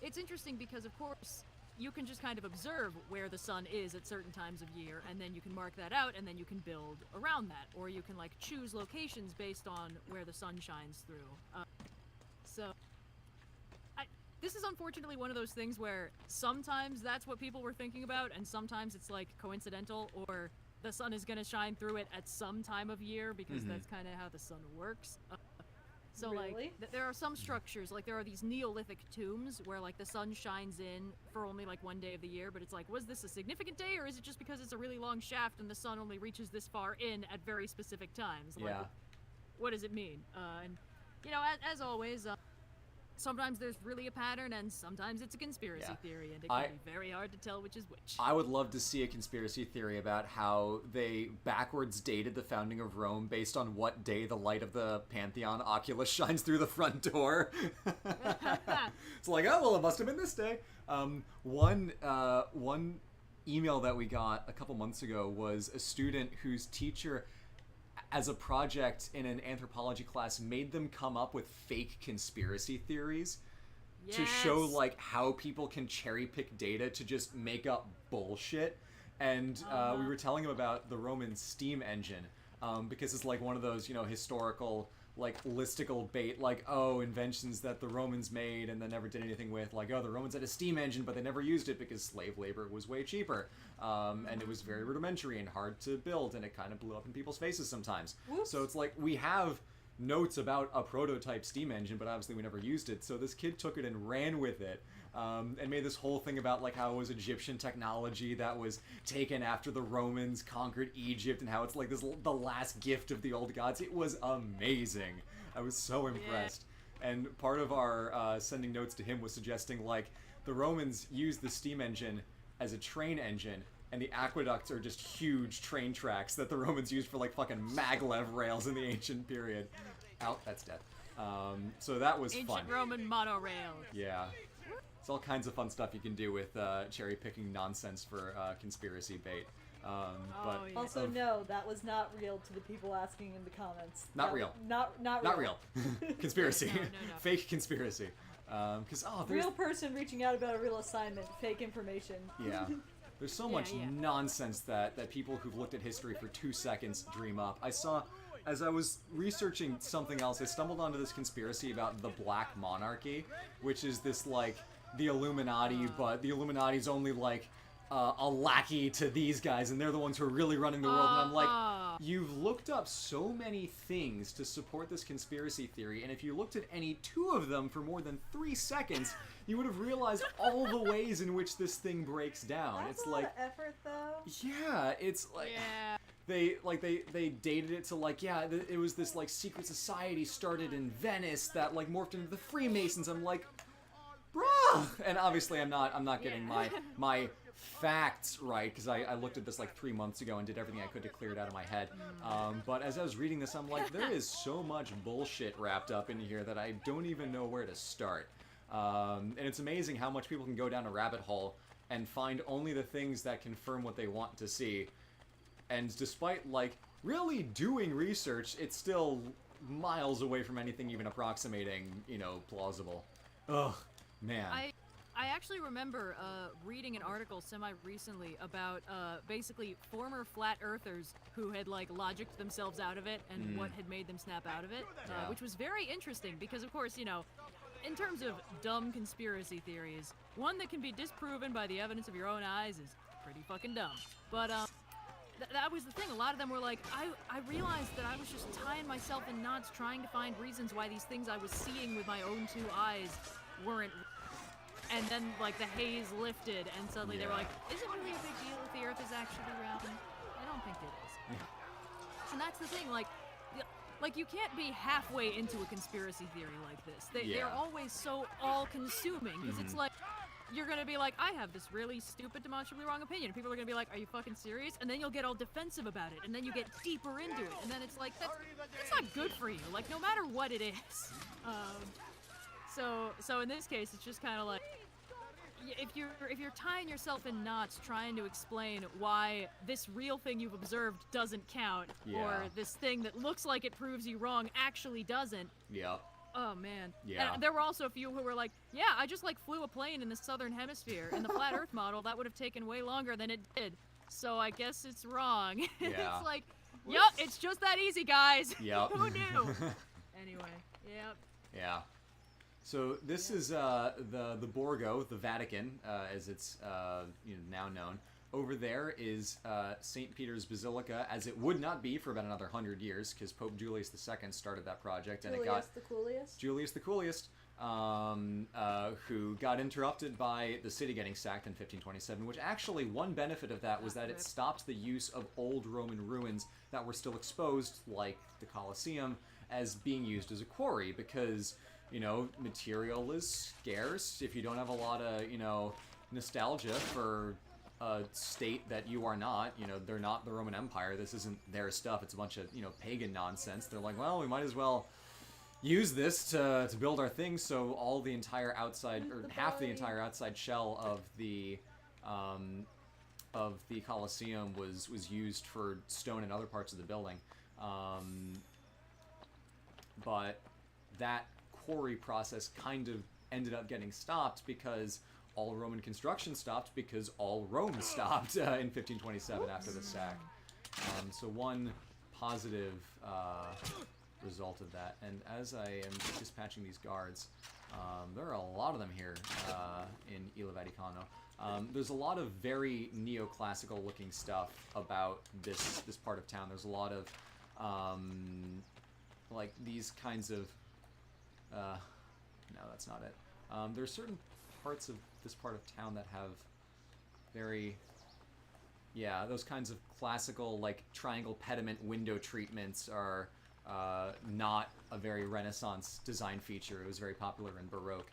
it's interesting because, of course, you can just kind of observe where the sun is at certain times of year, and then you can mark that out, and then you can build around that, or you can like choose locations based on where the sun shines through. This is unfortunately one of those things where sometimes that's what people were thinking about, and sometimes it's like coincidental, or the sun is going to shine through it at some time of year, because that's kind of how the sun works. So Really? like there are some structures, like there are these Neolithic tombs where like the sun shines in for only like one day of the year, but it's like, was this a significant day, or is it just because it's a really long shaft and the sun only reaches this far in at very specific times? Like, what does it mean? And as always, sometimes there's really a pattern, and sometimes it's a conspiracy theory, and it can be very hard to tell which is which. I would love to see a conspiracy theory about how they backwards dated the founding of Rome based on what day the light of the Pantheon oculus shines through the front door. It's like, oh, well, it must have been this day. One email that we got a couple months ago was a student whose teacher, as a project in an anthropology class, made them come up with fake conspiracy theories to show like how people can cherry pick data to just make up bullshit. And we were telling him about the Roman steam engine, because it's like one of those, historical like listicle bait, like, oh, inventions that the Romans made and then never did anything with, like, oh, the Romans had a steam engine but they never used it because slave labor was way cheaper, and it was very rudimentary and hard to build, and it kind of blew up in people's faces sometimes. Whoops. So it's like we have notes about a prototype steam engine, but obviously we never used it. So this kid took it and ran with it, and made this whole thing about like how it was Egyptian technology that was taken after the Romans conquered Egypt, and how it's like the last gift of the old gods. It was amazing. I was so impressed. And part of our sending notes to him was suggesting like the Romans used the steam engine as a train engine, and the aqueducts are just huge train tracks that the Romans used for like fucking maglev rails in the ancient period. Out, that's dead. So that was fun. Ancient Roman monorail. Yeah. It's all kinds of fun stuff you can do with cherry picking nonsense for conspiracy bait. But yeah. Also, no, that was not real to the people asking in the comments. Not real. Not real. not real. Conspiracy. No. Fake conspiracy. Because there's Real person reaching out about a real assignment. Fake information. yeah. There's so much yeah. nonsense that people who've looked at history for 2 seconds dream up. I saw, as I was researching something else, I stumbled onto this conspiracy about the Black Monarchy, which is this, like, the Illuminati, but the Illuminati's only, like, a lackey to these guys, and they're the ones who are really running the world, and I'm like, you've looked up so many things to support this conspiracy theory, and if you looked at any 2 of them for more than 3 seconds, you would have realized all the ways in which this thing breaks down. That's It's a like, lot of effort, though. yeah, it's like, Yeah. they dated it to like, yeah, it was this like secret society started in Venice that like morphed into the Freemasons. I'm like, bruh, and obviously I'm not getting my facts right, because I looked at this like 3 months ago and did everything I could to clear it out of my head. But as I was reading this, I'm like, there is so much bullshit wrapped up in here that I don't even know where to start. And it's amazing how much people can go down a rabbit hole and find only the things that confirm what they want to see. And despite, like, really doing research, it's still miles away from anything even approximating, plausible. Ugh, man. I actually remember reading an article semi-recently about basically former flat earthers who had like logicked themselves out of it and what had made them snap out of it, Yeah. which was very interesting because of course, in terms of dumb conspiracy theories, one that can be disproven by the evidence of your own eyes is pretty fucking dumb. But that was the thing. A lot of them were like, I realized that I was just tying myself in knots trying to find reasons why these things I was seeing with my own 2 eyes weren't. And then, like, the haze lifted, and suddenly they were like, is it really a big deal if the Earth is actually round? I don't think it is. Yeah. And that's the thing, like, you can't be halfway into a conspiracy theory like this. They're always so all-consuming, because it's like, you're gonna be like, I have this really stupid, demonstrably wrong opinion. People are gonna be like, are you fucking serious? And then you'll get all defensive about it, and then you get deeper into it, and then it's like, that's not good for you, like, no matter what it is. So in this case, it's just kind of like, if you're tying yourself in knots trying to explain why this real thing you've observed doesn't count, or this thing that looks like it proves you wrong actually doesn't. Yeah. Oh man. Yeah. And there were also a few who were like, yeah, I just like flew a plane in the southern hemisphere. In the flat Earth model, that would have taken way longer than it did. So I guess it's wrong. Yeah. It's like, yup, it's just that easy, guys. Yep. Who knew? Anyway, yep. Yeah. So this is the Borgo, the Vatican, as it's now known. Over there is St. Peter's Basilica, as it would not be for about another 100 years, because Pope Julius II started that project, and it got Julius the Coolest, who got interrupted by the city getting sacked in 1527. Which actually, one benefit of that was that it stopped the use of old Roman ruins that were still exposed, like the Colosseum, as being used as a quarry, because material is scarce. If you don't have a lot of, nostalgia for a state that you are not, they're not the Roman Empire. This isn't their stuff. It's a bunch of, pagan nonsense. They're like, well, we might as well use this to build our things. So all the entire outside, or half the entire outside shell of the Colosseum was used for stone and other parts of the building. But that quarry process kind of ended up getting stopped because all Roman construction stopped, because all Rome stopped in 1527 after the sack. So one positive result of that. And as I am dispatching these guards, there are a lot of them here in Il Vaticano. There's a lot of very neoclassical looking stuff about this part of town. There's a lot of like these kinds of no, that's not it. There's certain parts of this part of town that have very, yeah, those kinds of classical, like, triangle pediment window treatments are not a very Renaissance design feature. It was very popular in Baroque.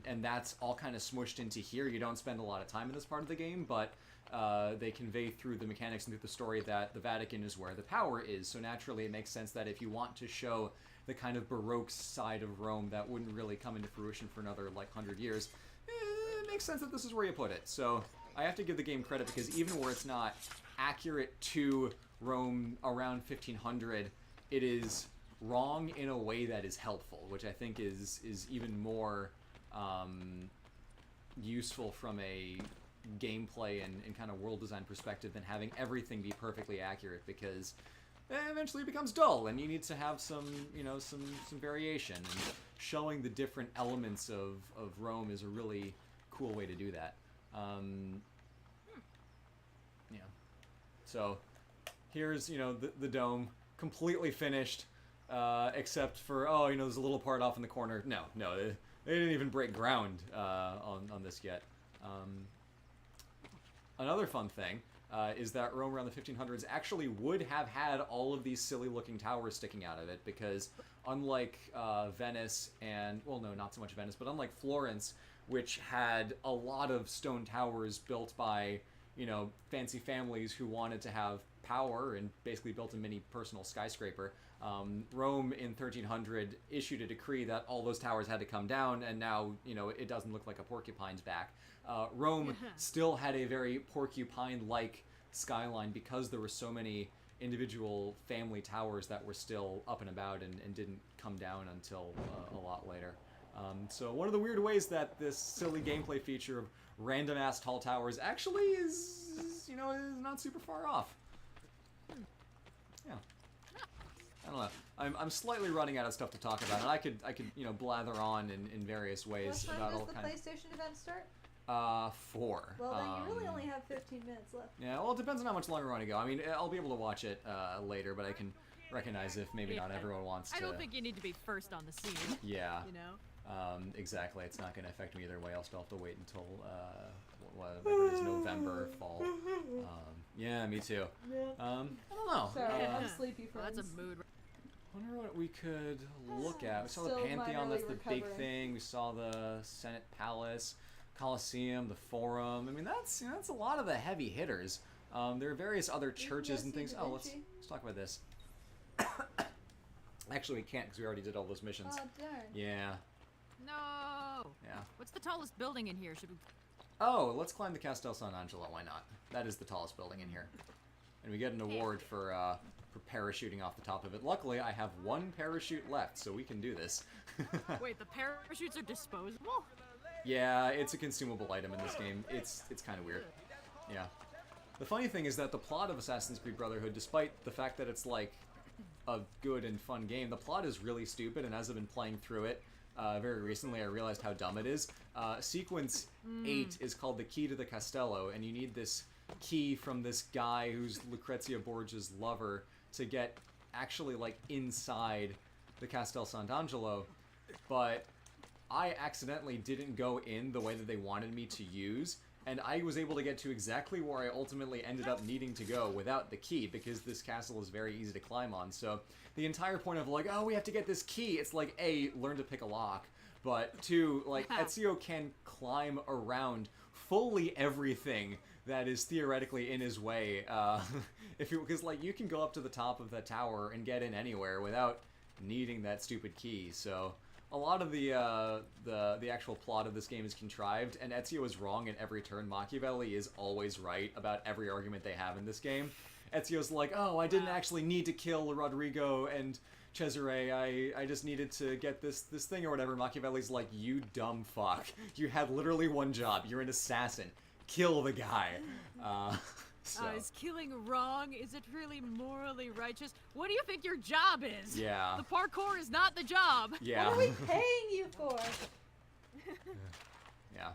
And that's all kind of smushed into here. You don't spend a lot of time in this part of the game, but they convey through the mechanics and through the story that the Vatican is where the power is. So naturally, it makes sense that if you want to show the kind of Baroque side of Rome that wouldn't really come into fruition for another, like, 100 years, it makes sense that this is where you put it. So I have to give the game credit, because even where it's not accurate to Rome around 1500, it is wrong in a way that is helpful, which I think is even more useful from a gameplay and kind of world design perspective than having everything be perfectly accurate, because eventually it becomes dull, and you need to have some, you know, some variation, and showing the different elements of Rome is a really cool way to do that. Yeah. So here's, you know, the dome completely finished, except for, oh, you know, there's a little part off in the corner. No, they didn't even break ground on this yet. Another fun thing is that Rome around the 1500s actually would have had all of these silly looking towers sticking out of it, because unlike Venice and, well, no, not so much Venice, but unlike Florence, which had a lot of stone towers built by, you know, fancy families who wanted to have power and basically built a mini personal skyscraper, Rome in 1300 issued a decree that all those towers had to come down, and now, you know, it doesn't look like a porcupine's back. Rome still had a very porcupine-like skyline because there were so many individual family towers that were still up and about and didn't come down until a lot later. So one of the weird ways that this silly gameplay feature of random-ass tall towers actually is, you know, is not super far off. Yeah. I don't know. I'm slightly running out of stuff to talk about, and I could you know, blather on in various ways What about time all does the kind PlayStation event start? 4. Well, then you really only have 15 minutes left. Yeah, well, it depends on how much longer we want to go. I mean, I'll be able to watch it later, but I can recognize if maybe not everyone wants to. I don't think you need to be first on the scene. Yeah. You know? Exactly. It's not going to affect me either way. I'll still have to wait until whatever it is, November, fall. Yeah, me too. Yeah. I don't know. Sorry, I'm sleepy, Well, friends. that's a mood. Wonder what we could look at. We saw the Still Pantheon, that's the minorly big recovering. thing. We saw the Senate Palace, Colosseum, the Forum. I mean, that's, you know, that's a lot of the heavy hitters. There are various other churches and things. Oh, let's talk about this. Actually, we can't because we already did all those missions. Oh, darn. Yeah. No. Yeah. What's the tallest building in here? Should we? Oh, let's climb the Castel San Angelo. Why not? That is the tallest building in here. And we get an award for parachuting off the top of it. Luckily, I have one parachute left, so we can do this. Wait, the parachutes are disposable? Yeah, it's a consumable item in this game. It's kind of weird. Yeah. The funny thing is that the plot of Assassin's Creed Brotherhood, despite the fact that it's like a good and fun game, the plot is really stupid, and as I've been playing through it very recently, I realized how dumb it is. Sequence 8 is called the Key to the Castello, and you need this key from this guy who's Lucrezia Borgia's lover to get actually like inside the Castel Sant'Angelo, but I accidentally didn't go in the way that they wanted me to use, and I was able to get to exactly where I ultimately ended up needing to go without the key, because this castle is very easy to climb on. So the entire point of like, oh, we have to get this key, it's like, A, learn to pick a lock, but 2, like, Ezio can climb around fully everything that is theoretically in his way, because like you can go up to the top of that tower and get in anywhere without needing that stupid key. So a lot of the actual plot of this game is contrived, and Ezio is wrong at every turn. Machiavelli is always right about every argument they have in this game. Ezio's like, oh, I didn't actually need to kill Rodrigo and Cesare, I just needed to get this thing or whatever. Machiavelli's like, you dumb fuck. You had literally one job. You're an assassin. Kill the guy. Is killing wrong? Is it really morally righteous? What do you think your job is? Yeah. The parkour is not the job. Yeah. What are we paying you for? Yeah.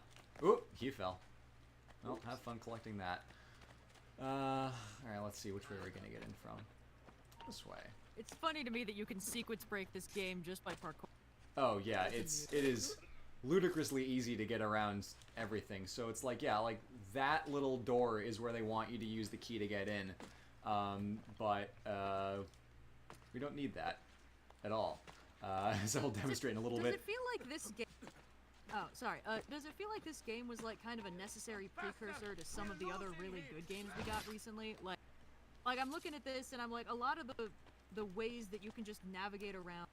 Ooh, he fell. Well, have fun collecting that. Alright, let's see, which way are we gonna get in from? This way. It's funny to me that you can sequence break this game just by parkour. Oh yeah, it is ludicrously easy to get around everything. So it's like, yeah, like that little door is where they want you to use the key to get in. But we don't need that at all. As I'll demonstrate in a little Does bit. it feel like this game... Oh, sorry. Does it feel like this game was like kind of a necessary precursor to some of the other really good games we got recently? Like I'm looking at this and I'm like, a lot of the ways that you can just navigate around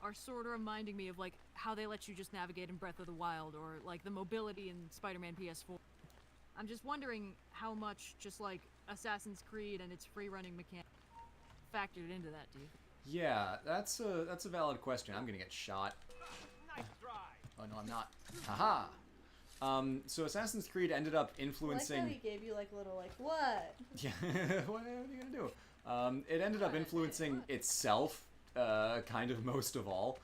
are sort of reminding me of like how they let you just navigate in Breath of the Wild, or like the mobility in Spider-Man PS4. I'm just wondering how much just like Assassin's Creed and its free running mechanic factored into that, do you think? Yeah, that's a valid question. I'm gonna get shot. Oh no, I'm not. Haha. So Assassin's Creed ended up influencing. I like how he gave you like little like what? Yeah, what are you gonna do? It ended up influencing itself, kind of most of all,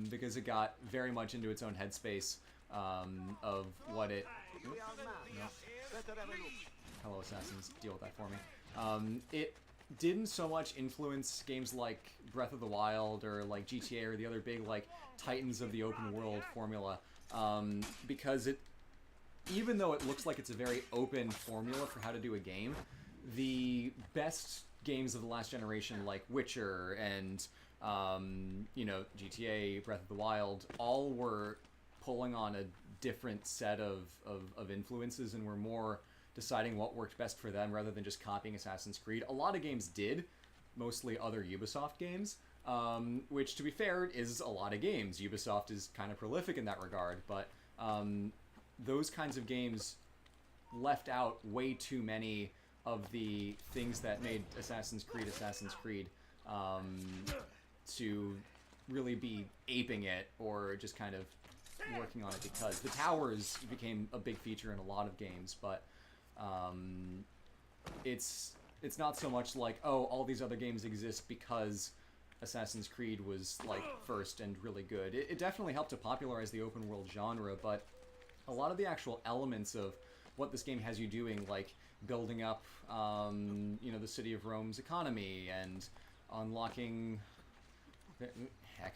because it got very much into its own headspace of what it. No. Hello, Assassins, deal with that for me. It didn't so much influence games like Breath of the Wild or like GTA or the other big like titans of the open world formula, because it, even though it looks like it's a very open formula for how to do a game, the best games of the last generation like Witcher and GTA, Breath of the Wild, all were pulling on a different set of influences and were more deciding what worked best for them rather than just copying Assassin's Creed. A lot of games did, mostly other Ubisoft games, which, to be fair, is a lot of games. Ubisoft is kind of prolific in that regard, but those kinds of games left out way too many of the things that made Assassin's Creed, to really be aping it or just kind of working on it, because the towers became a big feature in a lot of games, but it's not so much like, oh, all these other games exist because Assassin's Creed was like first and really good. It definitely helped to popularize the open world genre, but a lot of the actual elements of what this game has you doing, like building up the city of Rome's economy and unlocking, heck,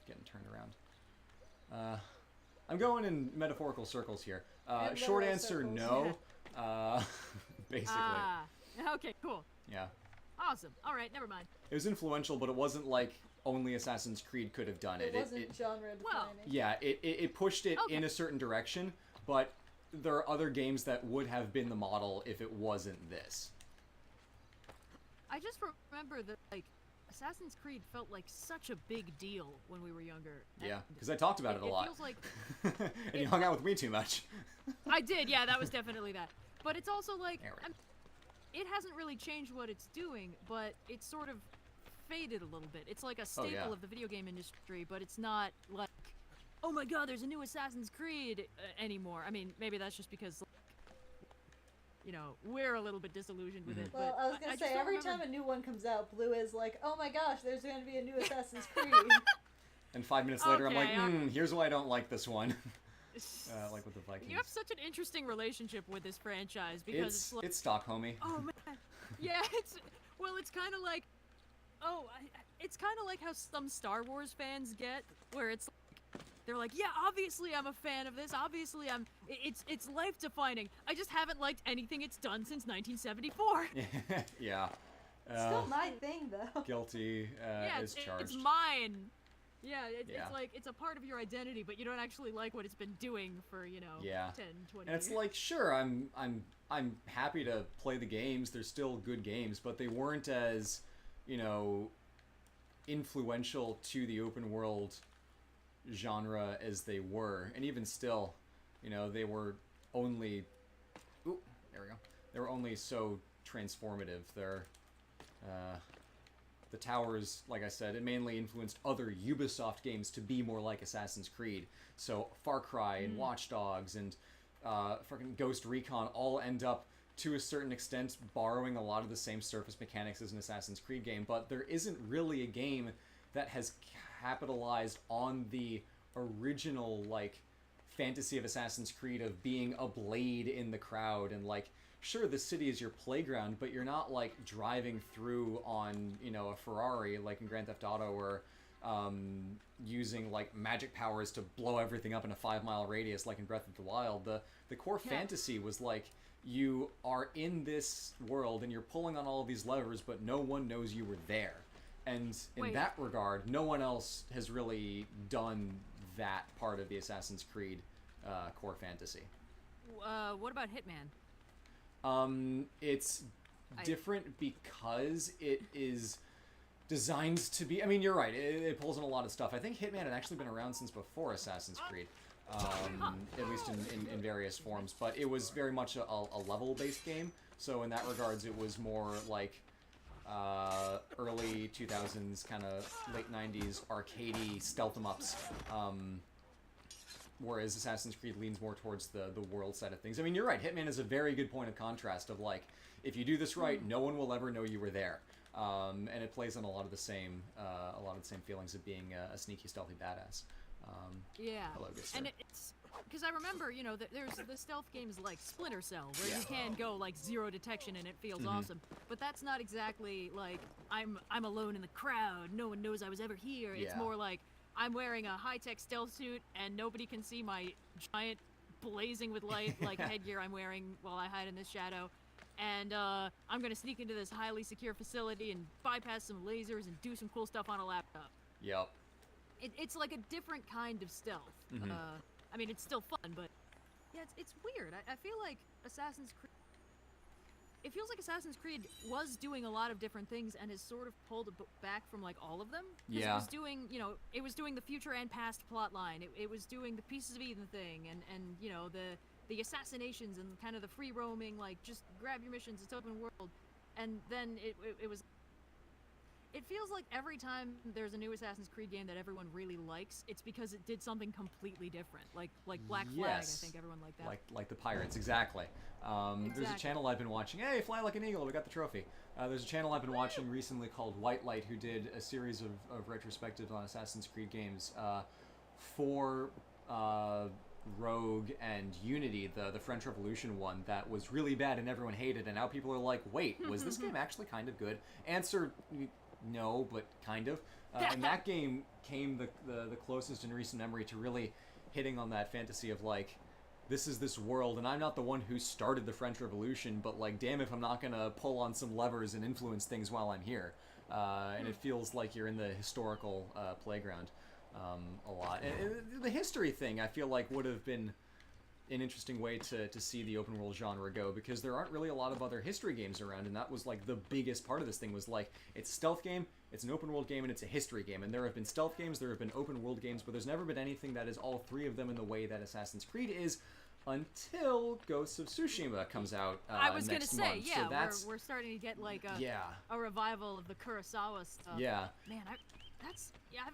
getting turned around. I'm going in metaphorical circles here. Short answer, circles, no. Basically. Okay, cool. Yeah. Awesome. All right, never mind. It was influential, but it wasn't like only Assassin's Creed could have done it. It wasn't genre defining. well, Yeah, it pushed it Okay. in a certain direction, but there are other games that would have been the model if it wasn't this. I just remember that like Assassin's Creed felt like such a big deal when we were younger. Yeah, because I talked about it a lot. It feels like And you hung out with me too much. I did. Yeah, that was definitely that. But it's also like There we go. it hasn't really changed what it's doing, but it's sort of faded a little bit. It's like a staple yeah. of the video game industry, but it's not like, oh my god, there's a new Assassin's Creed anymore. I mean, maybe that's just because, we're a little bit disillusioned with it. Well, but I was gonna just say don't every remember- time a new one comes out, Blue is like, "Oh my gosh, there's going to be a new Assassin's Creed." And 5 minutes later, Okay, I'm like, here's why I don't like this one. Like with the Vikings. You have such an interesting relationship with this franchise because it's like, It's Stockholmy. oh man, yeah, it's kind of like, it's kind of like how some Star Wars fans get, where it's like, they're like, yeah, obviously I'm a fan of this, obviously it's life defining. I just haven't liked anything it's done since 1974. Yeah. Still my thing though. Guilty Yeah, is charged. it's mine. Yeah, Yeah. it's like it's a part of your identity, but you don't actually like what it's been doing for, Yeah. 10, 20 And it's years. like, sure, I'm happy to play the games. They're still good games, but they weren't as, influential to the open world genre as they were. And even still, they were only, ooh, there we go. They were only so transformative. The towers, like I said, it mainly influenced other Ubisoft games to be more like Assassin's Creed. So Far Cry and Watch Dogs and fucking Ghost Recon all end up, to a certain extent, borrowing a lot of the same surface mechanics as an Assassin's Creed game, but there isn't really a game that has capitalized on the original, like, fantasy of Assassin's Creed of being a blade in the crowd and, like, sure, the city is your playground, but you're not like driving through on, you know, a Ferrari like in Grand Theft Auto, or using like magic powers to blow everything up in a 5-mile radius like in Breath of the Wild. The core fantasy was like, you are in this world and you're pulling on all of these levers, but no one knows you were there. And in that regard, no one else has really done that part of the Assassin's Creed core fantasy. What about Hitman? It's different because it is designed to be... I mean, you're right. It pulls in a lot of stuff. I think Hitman had actually been around since before Assassin's Creed. At least in various forms. But it was very much a level-based game. So in that regards, it was more like early 2000s, kind of late 90s, arcadey stealth 'em ups. Whereas Assassin's Creed leans more towards the world side of things. I mean, you're right. Hitman is a very good point of contrast of like, if you do this right, no one will ever know you were there. And it plays on a lot of the same feelings of being a sneaky, stealthy badass. Yeah. Hello, good sir. And it's because I remember, you know, there's the stealth games like Splinter Cell where you can go like zero detection and it feels awesome. But that's not exactly like I'm alone in the crowd. No one knows I was ever here. It's more like I'm wearing a high-tech stealth suit and nobody can see my giant blazing with light like headgear I'm wearing while I hide in this shadow. And I'm gonna sneak into this highly secure facility and bypass some lasers and do some cool stuff on a laptop. Yep. It's like a different kind of stealth. I mean, it's still fun, but yeah, it's weird. I feel like Assassin's Creed... It feels like Assassin's Creed was doing a lot of different things and has sort of pulled back from like all of them. Yeah. It was doing, you know, it was doing the future and past plot line. It was doing the Pieces of Eden thing and you know, the assassinations and kind of the free roaming, like just grab your missions, it's open world. And then it was... It feels like every time there's a new Assassin's Creed game that everyone really likes, it's because it did something completely different. Like Black Flag, I think everyone liked that. Like the Pirates, exactly. There's a channel I've been watching. Hey, fly like an eagle, we got the trophy. There's a channel I've been watching recently called White Light, who did a series of retrospectives on Assassin's Creed games for Rogue and Unity, the French Revolution one that was really bad and everyone hated, and now people are like, wait, was this game actually kind of good? Answer... No, but kind of. And that game came the closest in recent memory to really hitting on that fantasy of like, this is this world, and I'm not the one who started the French Revolution, but like, damn if I'm not gonna pull on some levers and influence things while I'm here. And it feels like you're in the historical playground a lot. And the history thing, I feel like, would have been an interesting way to see the open world genre go, because there aren't really a lot of other history games around, and that was like the biggest part of this thing was like, it's a stealth game, it's an open world game, and it's a history game. And there have been stealth games, there have been open world games, but there's never been anything that is all three of them in the way that Assassin's Creed is, until Ghosts of Tsushima comes out I was next gonna say, month. yeah, So we're starting to get like a revival of the Kurosawa stuff. Yeah. Man,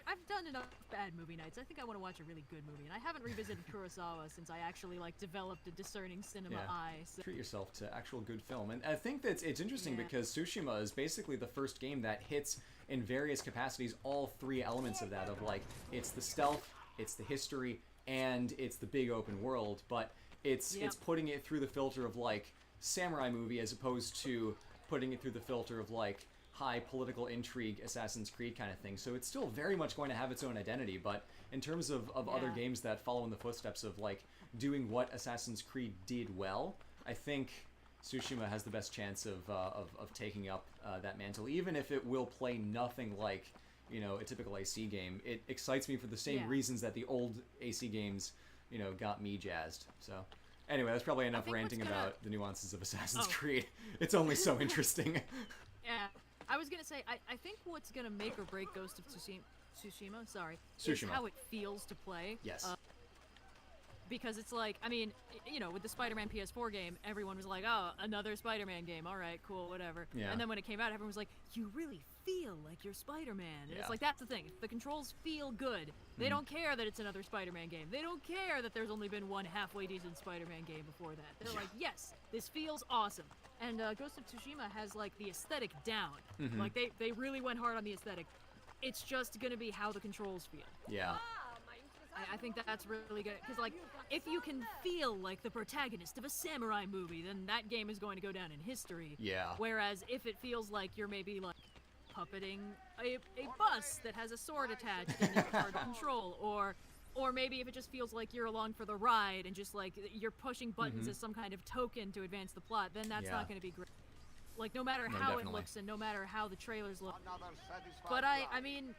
I've done enough bad movie nights. I think I want to watch a really good movie, and I haven't revisited Kurosawa since I actually like developed a discerning cinema eye. So. Treat yourself to actual good film, and I think that it's interesting because Tsushima is basically the first game that hits in various capacities all three elements of that. Of like, it's the stealth, it's the history, and it's the big open world. But it's putting it through the filter of like samurai movie as opposed to putting it through the filter of like high political intrigue Assassin's Creed kind of thing. So it's still very much going to have its own identity, but in terms of other games that follow in the footsteps of like doing what Assassin's Creed did well, I think Tsushima has the best chance of taking up that mantle, even if it will play nothing like, you know, a typical AC game. It excites me for the same reasons that the old AC games, you know, got me jazzed. So anyway, that's probably enough ranting about the nuances of Assassin's Creed. It's only so interesting. Yeah. I was gonna say, I think what's gonna make or break Ghost of Tsushima, is how it feels to play. Yes. Because it's like, I mean, you know, with the Spider-Man PS4 game, everyone was like, oh, another Spider-Man game, alright, cool, whatever. Yeah. And then when it came out, everyone was like, you really feel like you're Spider-Man. And it's like, that's the thing. The controls feel good. They don't care that it's another Spider-Man game. They don't care that there's only been one halfway decent Spider-Man game before that. They're like, yes, this feels awesome. And Ghost of Tsushima has, like, the aesthetic down. Like, they really went hard on the aesthetic. It's just gonna be how the controls feel. Yeah. I think that's really good because, like, if you can feel like the protagonist of a samurai movie, then that game is going to go down in history. Yeah. Whereas if it feels like you're maybe like puppeting a bus that has a sword attached and it's hard to control, or maybe if it just feels like you're along for the ride and just like you're pushing buttons as some kind of token to advance the plot, then that's not going to be great. Like, no matter how definitely. it looks and no matter how the trailers look. But I mean,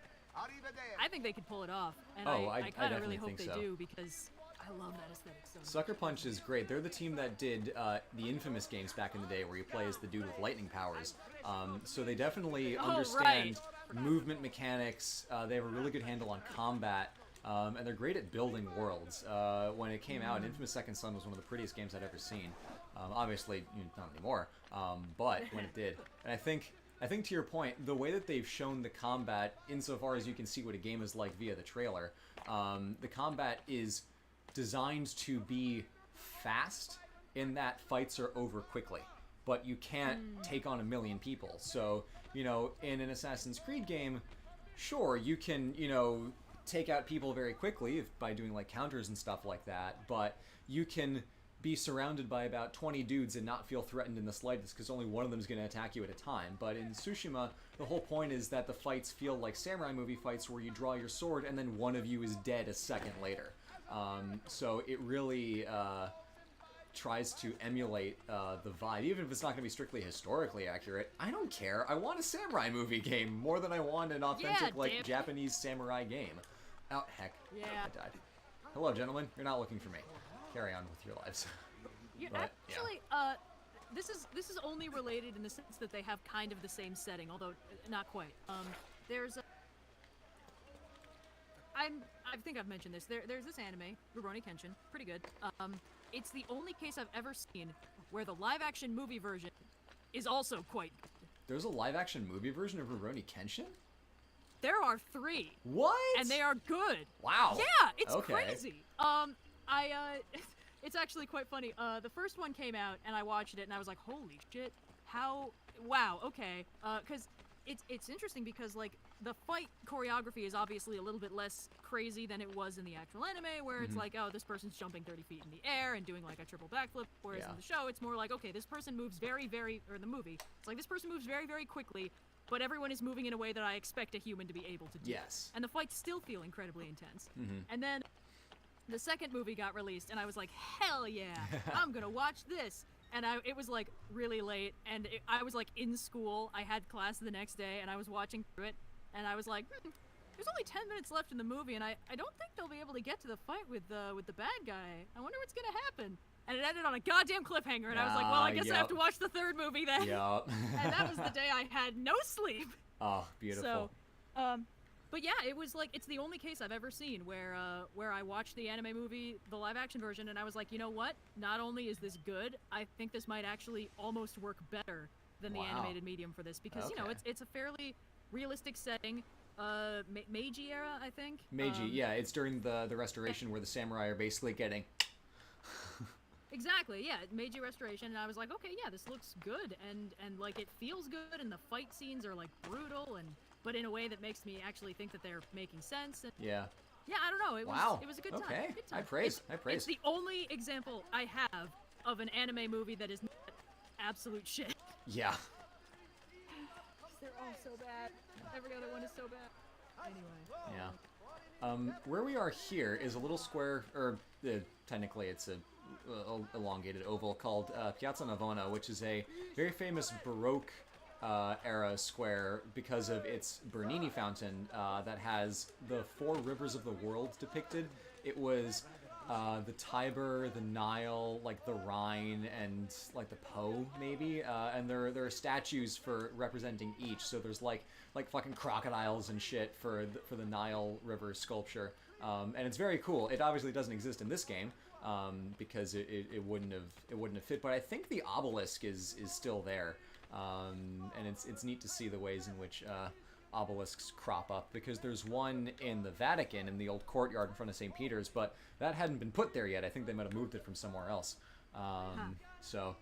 I think they could pull it off, and I kind of really hope they do because I love that aesthetic so much. Sucker Punch is great. They're the team that did the infamous games back in the day where you play as the dude with lightning powers. So they definitely understand movement mechanics. They have a really good handle on combat. And they're great at building worlds. When it came out, Infamous Second Son was one of the prettiest games I'd ever seen. Obviously, not anymore, but when it did. And I think to your point, the way that they've shown the combat, insofar as you can see what a game is like via the trailer, the combat is designed to be fast in that fights are over quickly. But you can't take on 1 million people. So, in an Assassin's Creed game, sure, you can, take out people very quickly by doing like counters and stuff like that, but you can be surrounded by about 20 dudes and not feel threatened in the slightest because only one of them is going to attack you at a time. But in Tsushima, the whole point is that the fights feel like samurai movie fights where you draw your sword and then one of you is dead a second later. So it really tries to emulate the vibe, even if it's not going to be strictly historically accurate. I don't care. I want a samurai movie game more than I want an authentic Japanese samurai game. Oh, heck. Yeah. I died. Hello, gentlemen. You're not looking for me. Carry on with your lives. Actually, this is only related in the sense that they have kind of the same setting, although not quite. There's I think I've mentioned this. There's this anime, Rurouni Kenshin, pretty good. It's the only case I've ever seen where the live-action movie version is also quite good. There's a live-action movie version of Rurouni Kenshin? There are 3. What? And they are good. Wow. Yeah, it's okay. crazy. It's actually quite funny. The first one came out, and I watched it, and I was like, holy shit, wow, okay. 'Cause it's interesting because, like, the fight choreography is obviously a little bit less crazy than it was in the actual anime, where it's like, oh, this person's jumping 30 feet in the air and doing, like, a triple backflip, whereas in the show, it's more like, okay, this person moves very, very, or the movie, it's like, this person moves very, very quickly, but everyone is moving in a way that I expect a human to be able to do. Yes. And the fights still feel incredibly intense. And then the second movie got released, and I was like, hell yeah, I'm gonna watch this. And it was like really late, and I was like in school. I had class the next day, and I was watching through it, and I was like, there's only 10 minutes left in the movie, and I don't think they'll be able to get to the fight with the bad guy. I wonder what's gonna happen. And it ended on a goddamn cliffhanger, and I was like, well, I guess I have to watch the third movie then. Yup. And that was the day I had no sleep. Oh, beautiful. So, but yeah, it was like, it's the only case I've ever seen where I watched the anime movie, the live action version, and I was like, you know what? Not only is this good, I think this might actually almost work better than the animated medium for this, because it's a fairly realistic setting. Meiji era, I think. Meiji, yeah, it's during the restoration where the samurai are basically getting. Exactly, yeah, Meiji Restoration, and I was like, okay, yeah, this looks good, and like it feels good, and the fight scenes are like brutal, but in a way that makes me actually think that they're making sense. And yeah, I don't know, it was a good time. Okay, good time. I praise. It's the only example I have of an anime movie that is not absolute shit. Yeah. They're all so bad. Every other one is so bad. Anyway. Yeah. Where we are here is a little square, or technically it's a elongated oval called Piazza Navona, which is a very famous Baroque era square because of its Bernini fountain that has the 4 rivers of the world depicted. It was the Tiber, the Nile, like the Rhine, and like the Po, maybe. And there are statues for representing each. So there's like fucking crocodiles and shit for the Nile River sculpture. And it's very cool. It obviously doesn't exist in this game because it wouldn't have fit. But I think the obelisk is still there. And it's neat to see the ways in which obelisks crop up, because there's one in the Vatican in the old courtyard in front of St. Peter's, but that hadn't been put there yet. I think they might have moved it from somewhere else. So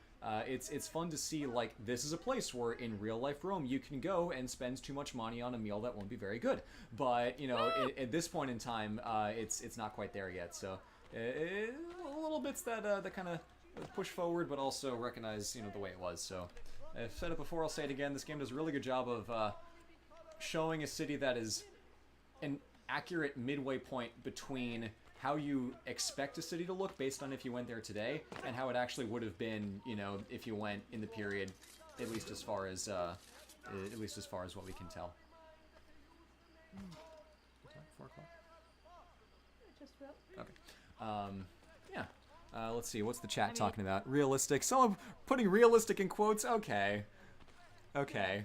It's fun to see, like, this is a place where in real life Rome you can go and spend too much money on a meal that won't be very good. But you know, at this point in time, it's not quite there yet. So little bits that that kind of push forward, but also recognize, you know, the way it was. So I've said it before, I'll say it again. This game does a really good job of showing a city that is an accurate midway point between how you expect a city to look based on if you went there today, and how it actually would have been, you know, if you went in the period, at least as far as what we can tell. 4 o'clock. Just about. Okay. Yeah. Let's see. What's the chat talking about? Realistic. Someone putting realistic in quotes. Okay. Okay.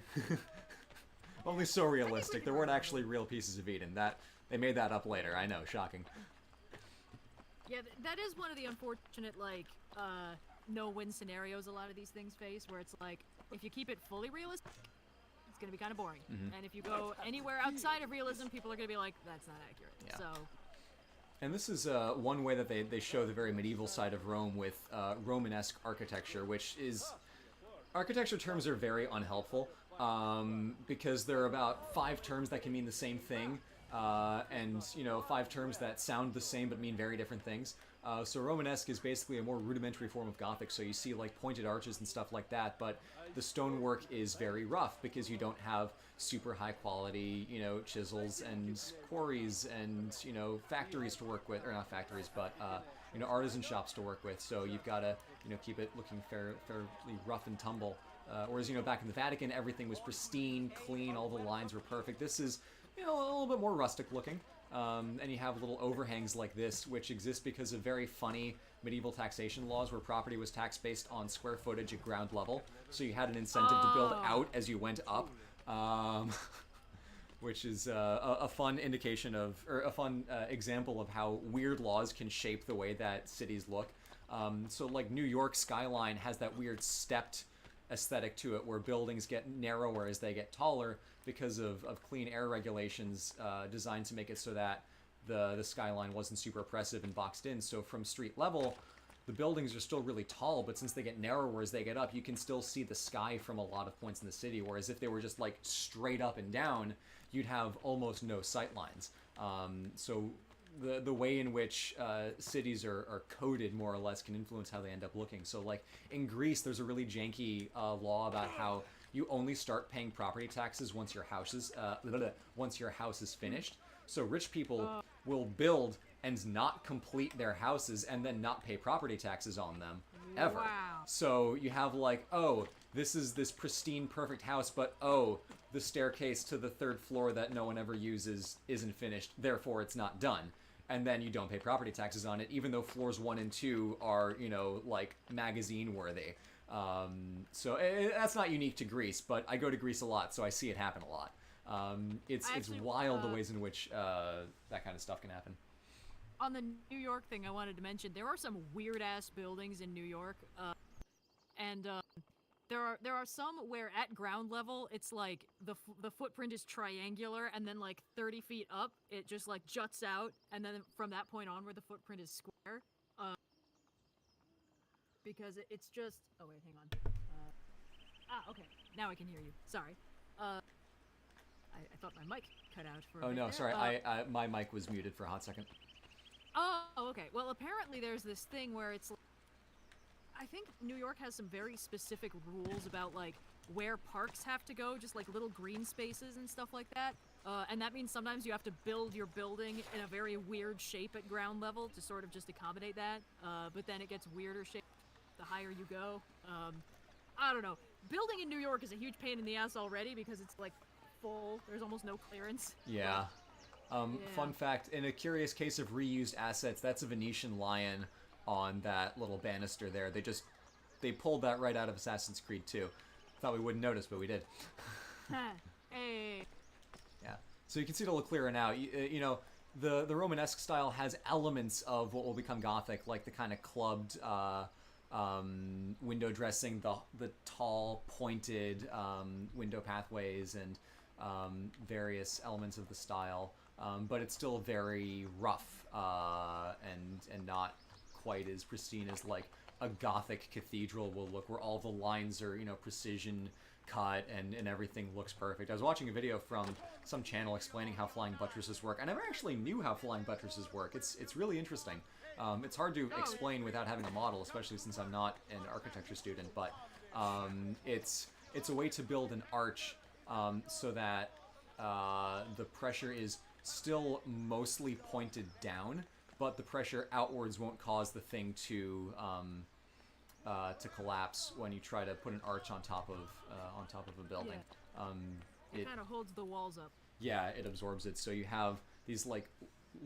Only so realistic. There weren't actually real pieces of Eden. That they made that up later. I know. Shocking. Yeah, that is one of the unfortunate, like, no-win scenarios a lot of these things face, where it's like, if you keep it fully realistic, it's going to be kind of boring. Mm-hmm. And if you go anywhere outside of realism, people are going to be like, that's not accurate. Yeah. So... And this is one way that they show the very medieval side of Rome with Romanesque architecture, which is... Architecture terms are very unhelpful, because there are about 5 terms that can mean the same thing, and, you know, 5 terms that sound the same but mean very different things. So Romanesque is basically a more rudimentary form of Gothic, so you see, like, pointed arches and stuff like that, but the stonework is very rough because you don't have super high quality, you know, chisels and quarries and, you know, factories to work with, or not factories, but, you know, artisan shops to work with, so you've got to, you know, keep it looking fairly rough and tumble. Whereas, you know, back in the Vatican, everything was pristine, clean, all the lines were perfect. This is, you know, a little bit more rustic looking. And you have little overhangs like this, which exist because of very funny medieval taxation laws where property was taxed based on square footage at ground level. So you had an incentive to build out as you went up, which is a fun indication of, or a fun example of how weird laws can shape the way that cities look. So like New York skyline has that weird stepped aesthetic to it where buildings get narrower as they get taller because of clean air regulations designed to make it so that the skyline wasn't super oppressive and boxed in. So from street level, the buildings are still really tall, but since they get narrower as they get up, you can still see the sky from a lot of points in the city, whereas if they were just like straight up and down, you'd have almost no sight lines. So the way in which cities are coded more or less can influence how they end up looking. So like in Greece, there's a really janky law about how you only start paying property taxes once your house is finished. So rich people will build and not complete their houses and then not pay property taxes on them ever. Wow. So you have like, oh, this is this pristine, perfect house, but oh, the staircase to the 3rd floor that no one ever uses isn't finished, therefore it's not done. And then you don't pay property taxes on it, even though floors 1 and 2 are, you know, like magazine worthy. So that's not unique to Greece, but I go to Greece a lot, so I see it happen a lot. It's wild the ways in which that kind of stuff can happen. On the New York thing, I wanted to mention there are some weird ass buildings in New York, and there are some where at ground level it's like the footprint is triangular, and then like 30 feet up it just like juts out, and then from that point onward the footprint is square. Because it's just... Oh, wait, hang on. Okay. Now I can hear you. Sorry. I thought my mic cut out for a Oh, bit no, there. sorry. My mic was muted for a hot second. Oh, okay. Well, apparently there's this thing where it's... I think New York has some very specific rules about, like, where parks have to go, just, like, little green spaces and stuff like that. And that means sometimes you have to build your building in a very weird shape at ground level to sort of just accommodate that. But then it gets weirder shape the higher you go. I don't know. Building in New York is a huge pain in the ass already because it's like full. There's almost no clearance. Yeah. Fun fact, in a curious case of reused assets, that's a Venetian lion on that little banister there. They pulled that right out of Assassin's Creed 2. Thought we wouldn't notice, but we did. Hey. Yeah. So you can see it a little clearer now. You know, the Romanesque style has elements of what will become Gothic, like the kind of clubbed window dressing, the tall, pointed window pathways, and various elements of the style. But it's still very rough and not quite as pristine as like a Gothic cathedral will look, where all the lines are, precision cut and everything looks perfect. I was watching a video from some channel explaining how flying buttresses work. I never actually knew how flying buttresses work. It's really interesting. It's hard to explain without having a model, especially since I'm not an architecture student, but it's a way to build an arch so that the pressure is still mostly pointed down, but the pressure outwards won't cause the thing to collapse when you try to put an arch on top of a building. It kind of holds the walls up. Yeah, it absorbs it, so you have these like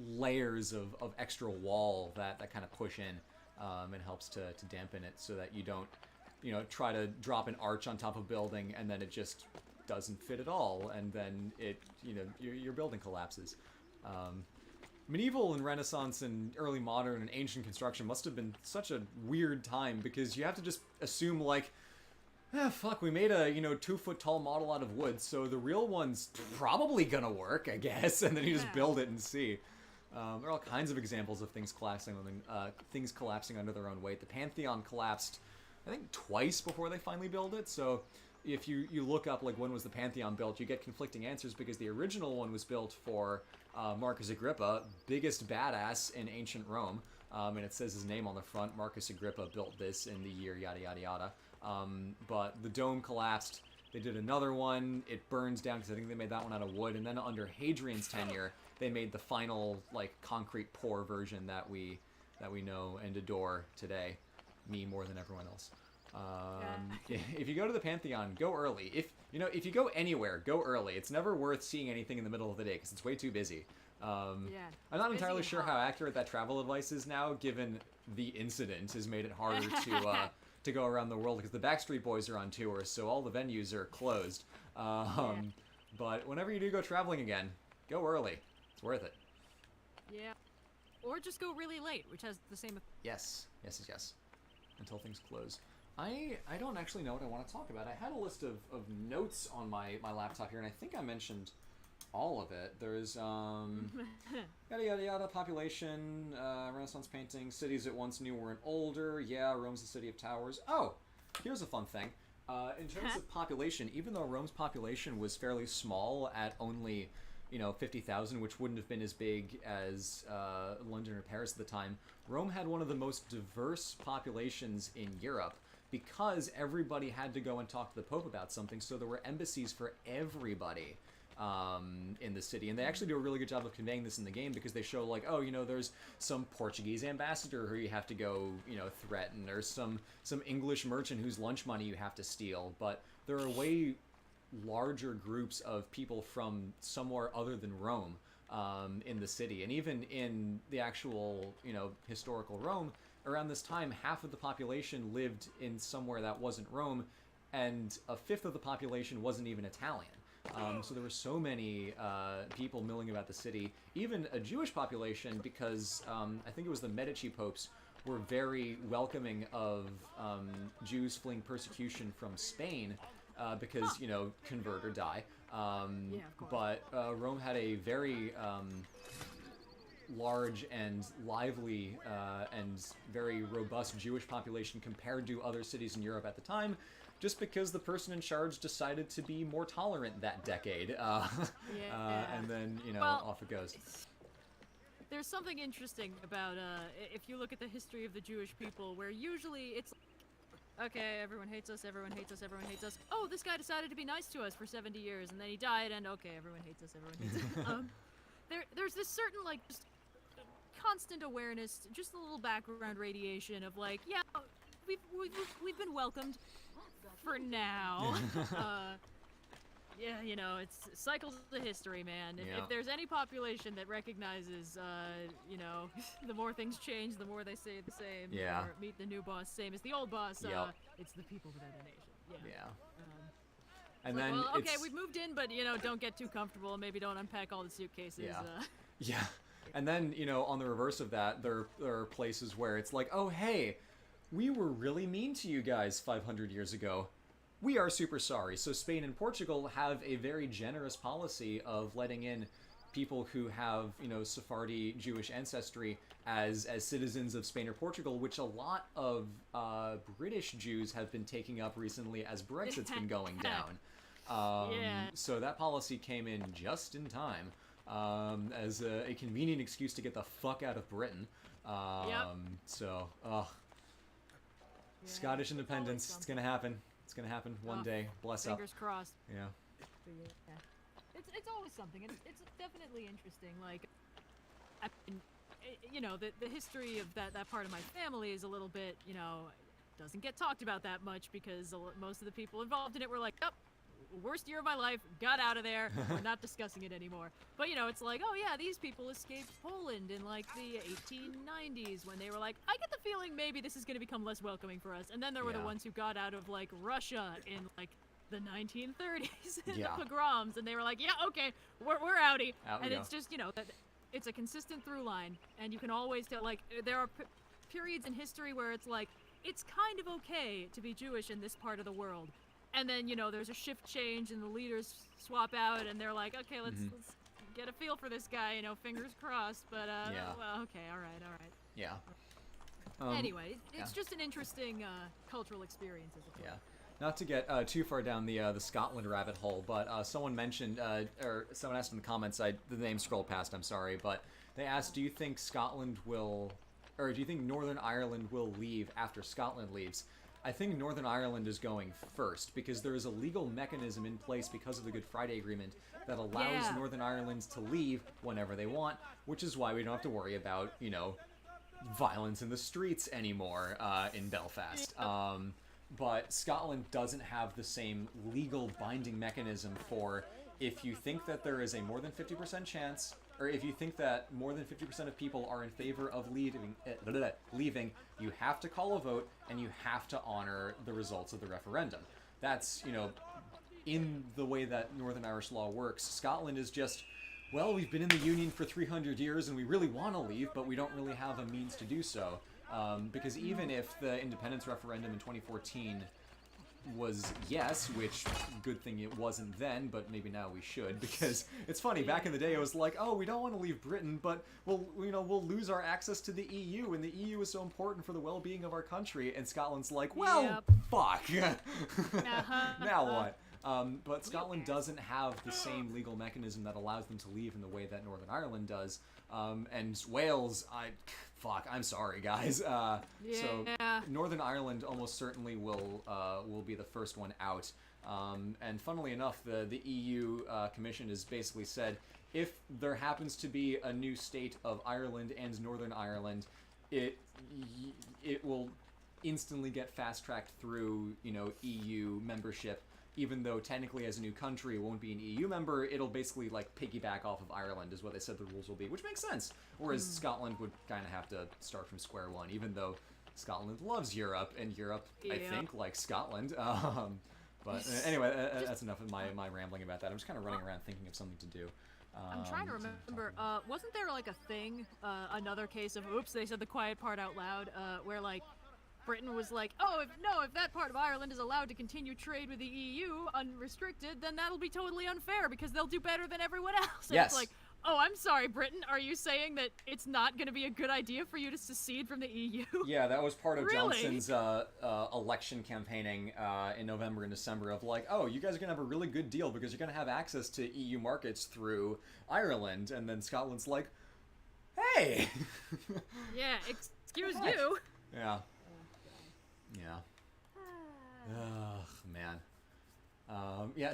layers of extra wall that kind of push in and helps to dampen it, so that you don't try to drop an arch on top of a building and then it just doesn't fit at all, and then your building collapses. Medieval and Renaissance and early modern and ancient construction must have been such a weird time, because you have to just assume like, fuck, we made a 2-foot tall model out of wood, so the real one's probably gonna work, I guess, and then you just build it and see. There are all kinds of examples of things collapsing under their own weight. The Pantheon collapsed, I think, twice before they finally built it, so if you look up like when was the Pantheon built, you get conflicting answers, because the original one was built for Marcus Agrippa, biggest badass in ancient Rome, and it says his name on the front. Marcus Agrippa built this in the year yada yada yada. But the dome collapsed. They did another one. It burns down, because I think they made that one out of wood. And then under Hadrian's tenure, they made the final like concrete pour version that we know and adore today. Me more than everyone else. If you go to the Pantheon, go early. If you go anywhere, go early. It's never worth seeing anything in the middle of the day, because it's way too busy. I'm not entirely sure how accurate that travel advice is now, given the incident has made it harder to go around the world, because the Backstreet Boys are on tour, so all the venues are closed. But whenever you do go traveling again, go early. It's worth it. Yeah. Or just go really late, which has the same... Yes. Until things close. I don't actually know what I want to talk about. I had a list of notes on my laptop here, and I think I mentioned all of it. There's yada yada yada, population, Renaissance painting, cities that once knew weren't older. Yeah, Rome's the city of towers. Oh, here's a fun thing. In terms of population, even though Rome's population was fairly small at only 50,000, which wouldn't have been as big as London or Paris at the time, Rome had one of the most diverse populations in Europe, because everybody had to go and talk to the Pope about something, so there were embassies for everybody in the city. And they actually do a really good job of conveying this in the game, because they show like, there's some Portuguese ambassador who you have to go, threaten, or some English merchant whose lunch money you have to steal. But there are way larger groups of people from somewhere other than Rome in the city. And even in the actual, historical Rome, around this time, half of the population lived in somewhere that wasn't Rome, and a fifth of the population wasn't even Italian. So there were so many people milling about the city, even a Jewish population, because I think it was the Medici popes were very welcoming of Jews fleeing persecution from Spain, because, convert or die. But Rome had a very large and lively and very robust Jewish population compared to other cities in Europe at the time, just because the person in charge decided to be more tolerant that decade. And then, off it goes. There's something interesting about, if you look at the history of the Jewish people, where usually it's okay, everyone hates us, everyone hates us, everyone hates us. Oh, this guy decided to be nice to us for 70 years, and then he died, and okay, everyone hates us, everyone hates us. There's this certain, just constant awareness, just a little background radiation of, we've been welcomed for now. It's cycles of history, man. If there's any population that recognizes, the more things change, the more they stay the same. Yeah. Or meet the new boss, same as the old boss. It's the people within a nation. Yeah. And then okay, we've moved in, but don't get too comfortable. Maybe don't unpack all the suitcases. Yeah. And then on the reverse of that, there are places where it's like, oh hey, we were really mean to you guys 500 years ago. We are super sorry. So Spain and Portugal have a very generous policy of letting in people who have, Sephardi Jewish ancestry as citizens of Spain or Portugal, which a lot of British Jews have been taking up recently as Brexit's been going down. So that policy came in just in time as a convenient excuse to get the fuck out of Britain. Scottish independence, it's gonna happen. It's gonna happen one day. Bless up. Fingers crossed. Yeah. It's always something. It's definitely interesting. Like, I mean, the history of that part of my family is a little bit, doesn't get talked about that much because most of the people involved in it were like, oh, worst year of my life, got out of there, we're not discussing it anymore. But, it's like, oh yeah, these people escaped Poland in, like, the 1890s when they were like, I get the feeling maybe this is going to become less welcoming for us. And then there were the ones who got out of, like, Russia in, like, the 1930s in the pogroms, and they were like, yeah, okay, we're outie. And it's just, that it's a consistent through line, and you can always tell, like, there are periods in history where it's like, it's kind of okay to be Jewish in this part of the world. And then, there's a shift change and the leaders swap out and they're like, okay, let's get a feel for this guy, fingers crossed. But, well, okay, all right. Yeah. Anyway, it's just an interesting cultural experience as a whole. Yeah. Not to get too far down the Scotland rabbit hole, but someone mentioned, or someone asked in the comments, the name scrolled past, I'm sorry, but they asked, do you think Northern Ireland will leave after Scotland leaves? I think Northern Ireland is going first, because there is a legal mechanism in place because of the Good Friday Agreement that allows Northern Ireland to leave whenever they want, which is why we don't have to worry about, violence in the streets anymore in Belfast. But Scotland doesn't have the same legal binding mechanism for if you think that there is a more than 50% chance, or if you think that more than 50% of people are in favor of leaving, you have to call a vote and you have to honor the results of the referendum. That's, in the way that Northern Irish law works. Scotland is just, well, we've been in the Union for 300 years and we really want to leave, but we don't really have a means to do so. Because even if the independence referendum in 2014 was yes, which good thing it wasn't then, but maybe now we should, because it's funny, back in the day it was like, oh, we don't want to leave Britain, but we'll lose our access to the EU, and the EU is so important for the well-being of our country, and Scotland's like, well, fuck. Now what? But Scotland doesn't have the same legal mechanism that allows them to leave in the way that Northern Ireland does. And Wales, I'm sorry, guys. So Northern Ireland almost certainly will be the first one out. And funnily enough, the EU Commission has basically said if there happens to be a new state of Ireland and Northern Ireland, it will instantly get fast-tracked through EU membership. Even though technically as a new country it won't be an EU member, it'll basically like piggyback off of Ireland is what they said the rules will be, which makes sense. Whereas Scotland would kind of have to start from square one, even though Scotland loves Europe, and Europe, I think, likes Scotland. But anyway, that's enough of my rambling about that. I'm just kind of running around thinking of something to do. I'm trying to remember, wasn't there like a thing, another case of, oops, they said the quiet part out loud, where like, Britain was like, oh, if that part of Ireland is allowed to continue trade with the EU unrestricted, then that'll be totally unfair because they'll do better than everyone else. And it's like, oh, I'm sorry, Britain, are you saying that it's not going to be a good idea for you to secede from the EU? Yeah, that was part of Johnson's election campaigning in November and December of like, oh, you guys are going to have a really good deal because you're going to have access to EU markets through Ireland. And then Scotland's like, hey! Yeah, excuse you. Yeah. Yeah. Ugh, man.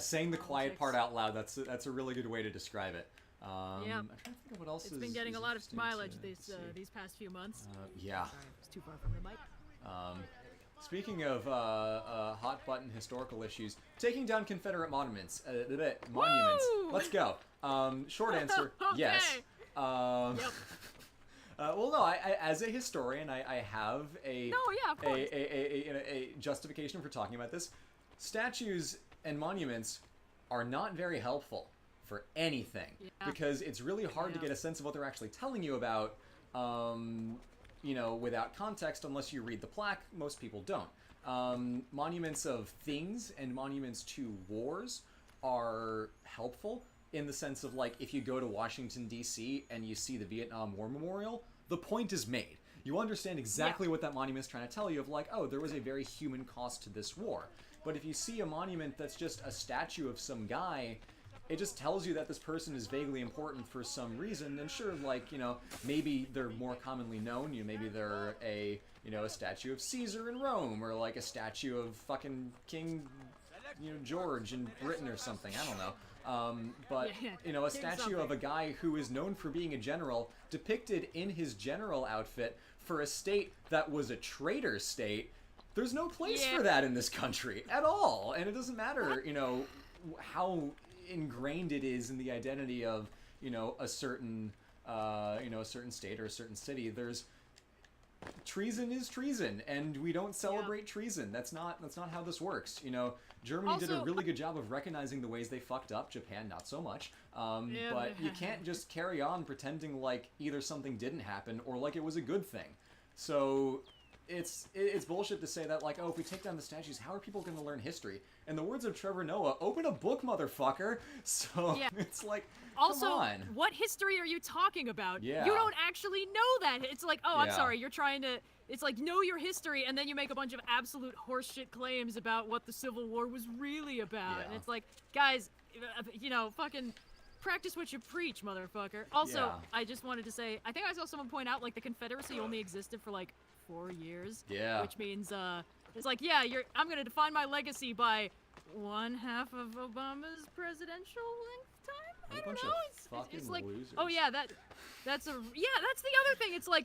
Saying the quiet part out loud, that's a really good way to describe it. I'm trying to think of what else it's been getting a lot of mileage these past few months. Yeah. Sorry, it's too far from the mic. Speaking of hot button historical issues, taking down Confederate monuments. Woo! Let's go. Short answer, yes. Yep. Well, no. I as a historian, I have a justification for talking about this. Statues and monuments are not very helpful for anything because it's really hard to get a sense of what they're actually telling you about. Without context, unless you read the plaque. Most people don't. Monuments of things and monuments to wars are helpful, in the sense of, like, if you go to Washington, D.C. and you see the Vietnam War Memorial, the point is made. You understand exactly what that monument is trying to tell you of, like, oh, there was a very human cost to this war. But if you see a monument that's just a statue of some guy, it just tells you that this person is vaguely important for some reason. And sure, like, you know, maybe they're more commonly known. You know, maybe they're a statue of Caesar in Rome, or like a statue of fucking King, George in Britain or something. I don't know. But, a statue of a guy who is known for being a general, depicted in his general outfit for a state that was a traitor state. There's no place for that in this country at all. And it doesn't matter, how ingrained it is in the identity of, a certain state or a certain city. There's treason is treason, and we don't celebrate treason. That's not how this works. Germany did a really good job of recognizing the ways they fucked up. Japan, not so much. But you can't just carry on pretending like either something didn't happen or like it was a good thing. So it's bullshit to say that, like, oh, if we take down the statues, how are people going to learn history? In the words of Trevor Noah, open a book, motherfucker. So it's like, also, come on. What history are you talking about? Yeah. You don't actually know that. It's like, oh, I'm sorry, you're trying to... It's like, know your history, and then you make a bunch of absolute horseshit claims about what the Civil War was really about. And it's like, guys, fucking practice what you preach, motherfucker. Also, I just wanted to say, I think I saw someone point out, like, the Confederacy only existed for, like, 4 years. Yeah. Which means, it's like, I'm going to define my legacy by 1/2 of Obama's presidential lifetime? I don't know. It's like, losers. oh yeah, that's the other thing. It's like,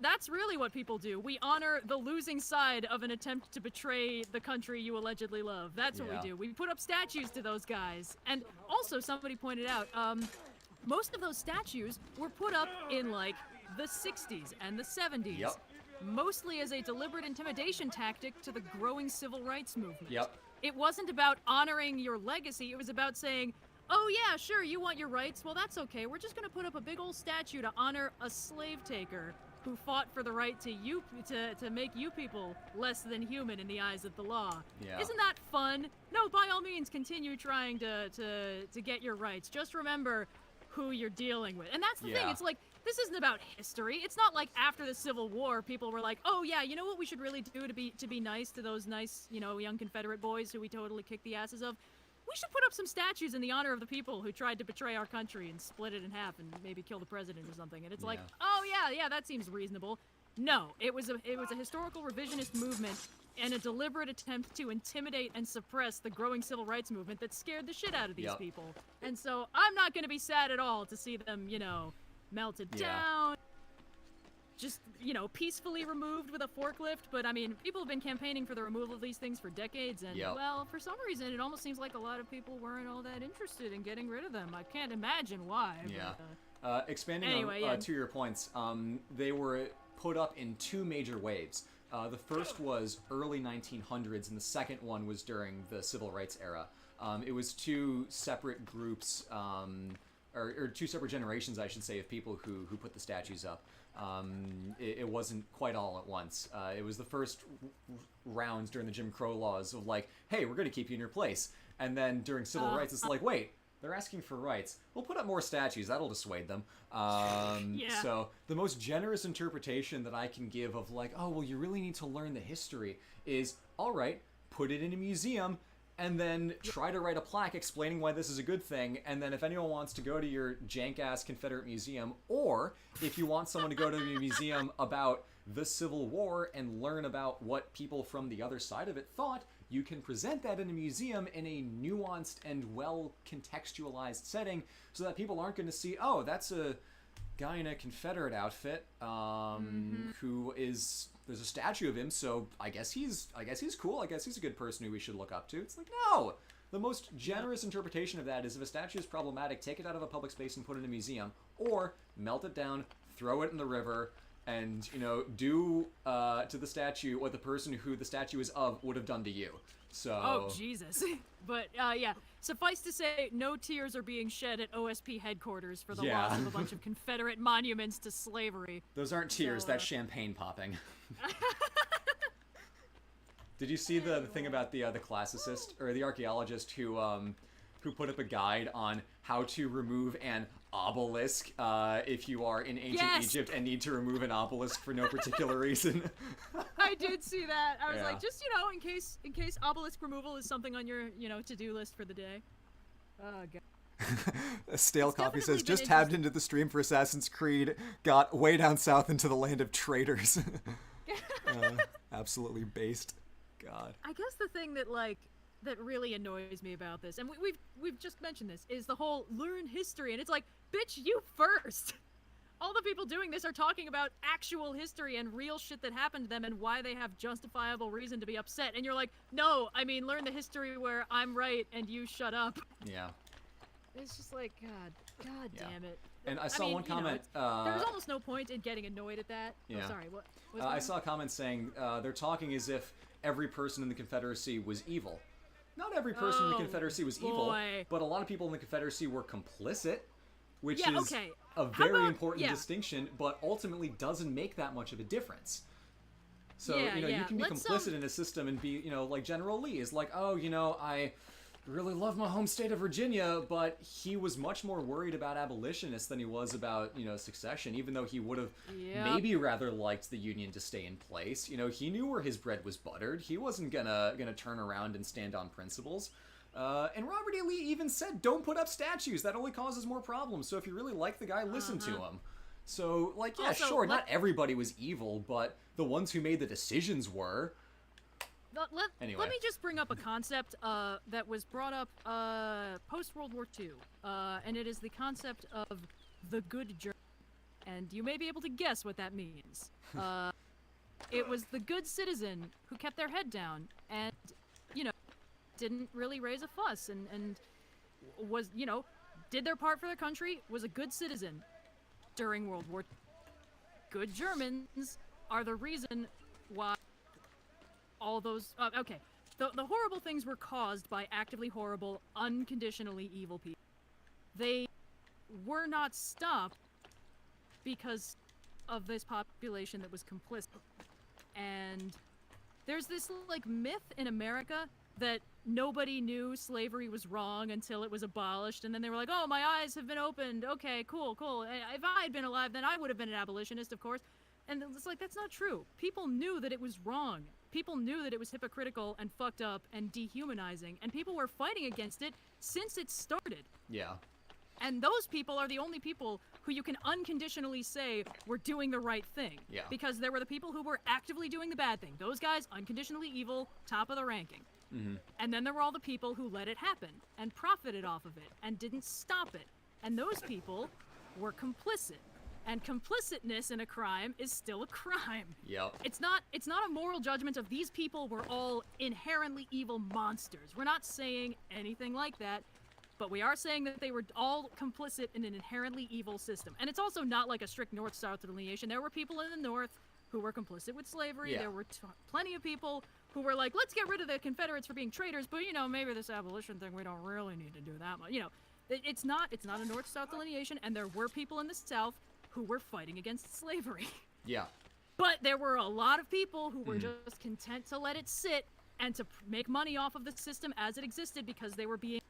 that's really what people do. We honor the losing side of an attempt to betray the country you allegedly love. That's what we do. We put up statues to those guys. And also, somebody pointed out, most of those statues were put up in, like, the 60s and the 70s. Yep. Mostly as a deliberate intimidation tactic to the growing civil rights movement. Yep. It wasn't about honoring your legacy. It was about saying, oh yeah, sure, you want your rights. Well, that's okay. We're just going to put up a big old statue to honor a slave taker who fought for the right to make you people less than human in the eyes of the law. Yeah. Isn't that fun? No, by all means, continue trying to get your rights. Just remember who you're dealing with. And that's the thing. It's like, this isn't about history. It's not like after the Civil War, people were like, oh yeah, you know what we should really do to be nice to those nice, young Confederate boys who we totally kicked the asses of? We should put up some statues in the honor of the people who tried to betray our country and split it in half and maybe kill the president or something. And it's like, oh yeah, that seems reasonable. No, it was a historical revisionist movement and a deliberate attempt to intimidate and suppress the growing civil rights movement that scared the shit out of these people. And so I'm not going to be sad at all to see them, melted down, just, peacefully removed with a forklift. But I mean, people have been campaigning for the removal of these things for decades, and well, for some reason, it almost seems like a lot of people weren't all that interested in getting rid of them. I can't imagine why. But, expanding on to your points, they were put up in 2 major waves. The first was early 1900s, and the second one was during the Civil Rights era. It was 2 separate groups, or 2 separate generations, I should say, of people who put the statues up. It wasn't quite all at once. It was the first rounds during the Jim Crow laws of like, hey, we're going to keep you in your place. And then during civil rights, it's like, wait, they're asking for rights. We'll put up more statues. That'll dissuade them. So the most generous interpretation that I can give of like, oh, well, you really need to learn the history is, all right, put it in a museum, and then try to write a plaque explaining why this is a good thing, and then if anyone wants to go to your jank-ass Confederate museum, or if you want someone to go to a museum about the Civil War and learn about what people from the other side of it thought, you can present that in a museum in a nuanced and well-contextualized setting so that people aren't going to see, oh, that's a guy in a Confederate outfit who is... There's a statue of him, so I guess he's cool. I guess he's a good person who we should look up to. It's like, no! The most generous interpretation of that is if a statue is problematic, take it out of a public space and put it in a museum. Or melt it down, throw it in the river, and, do to the statue what the person who the statue is of would have done to you. So... Oh, Jesus. But, suffice to say, no tears are being shed at OSP headquarters for the loss of a bunch of Confederate monuments to slavery. Those aren't tears, that's champagne popping. Did you see the thing about the classicist, or the archaeologist who who put up a guide on how to remove an obelisk if you are in ancient Egypt and need to remove an obelisk for no particular reason. I did see that. I was Yeah. like, just in case obelisk removal is something on your to-do list for the day. Oh god. Stale It's Coffee says, definitely been just tabbed into the stream for Assassin's Creed, got way down south into the land of traitors. Absolutely based. God. I guess the thing that really annoys me about this, and we've just mentioned this, is the whole learn history, and it's like, bitch, you first. All the people doing this are talking about actual history and real shit that happened to them and why they have justifiable reason to be upset. And you're like, no, I mean, learn the history where I'm right and you shut up. Yeah. It's just like, God Yeah. damn it. And I saw one comment. There's almost no point in getting annoyed at that. Yeah. Oh, sorry, what? I saw a comment saying they're talking as if every person in the Confederacy was evil. Not every person in the Confederacy was evil, but a lot of people in the Confederacy were complicit, which is a very important distinction, but ultimately doesn't make that much of a difference. So, you can be complicit in a system and be, like General Lee is like, oh, I really love my home state of Virginia, but he was much more worried about abolitionists than he was about, succession, even though he would have maybe rather liked the Union to stay in place. He knew where his bread was buttered. He wasn't gonna turn around and stand on principles. And Robert E. Lee even said, don't put up statues. That only causes more problems. So if you really like the guy, listen to him. So, also, sure, not everybody was evil, but the ones who made the decisions were. Let me just bring up a concept that was brought up post-World War II, and it is the concept of the good German. And you may be able to guess what that means. It was the good citizen who kept their head down and, didn't really raise a fuss and was, did their part for their country, was a good citizen during World War II. Good Germans are the reason why all those the horrible things were caused by actively horrible, unconditionally evil people. They were not stopped because of this population that was complicit. And there's this myth in America that nobody knew slavery was wrong until it was abolished, and then they were like, oh, my eyes have been opened, okay, cool. If I had been alive, then I would have been an abolitionist, of course. And it's like, that's not true. People knew that it was wrong. People knew that it was hypocritical and fucked up and dehumanizing, and people were fighting against it since it started. Yeah. And those people are the only people who you can unconditionally say were doing the right thing. Yeah. Because there were the people who were actively doing the bad thing. Those guys, unconditionally evil, top of the ranking. Mm-hmm. And then there were all the people who let it happen and profited off of it and didn't stop it. And those people were complicit. And complicitness in a crime is still a crime. Yep. It's not a moral judgment of these people were all inherently evil monsters. We're not saying anything like that, but we are saying that they were all complicit in an inherently evil system. And it's also not like a strict north-south delineation. There were people in the north who were complicit with slavery. Yeah. There were plenty of people who were like, let's get rid of the Confederates for being traitors, but maybe this abolition thing, we don't really need to do that much. It's not a north-south delineation, and there were people in the South who were fighting against slavery. Yeah. But there were a lot of people who were just content to let it sit and to make money off of the system as it existed because they were being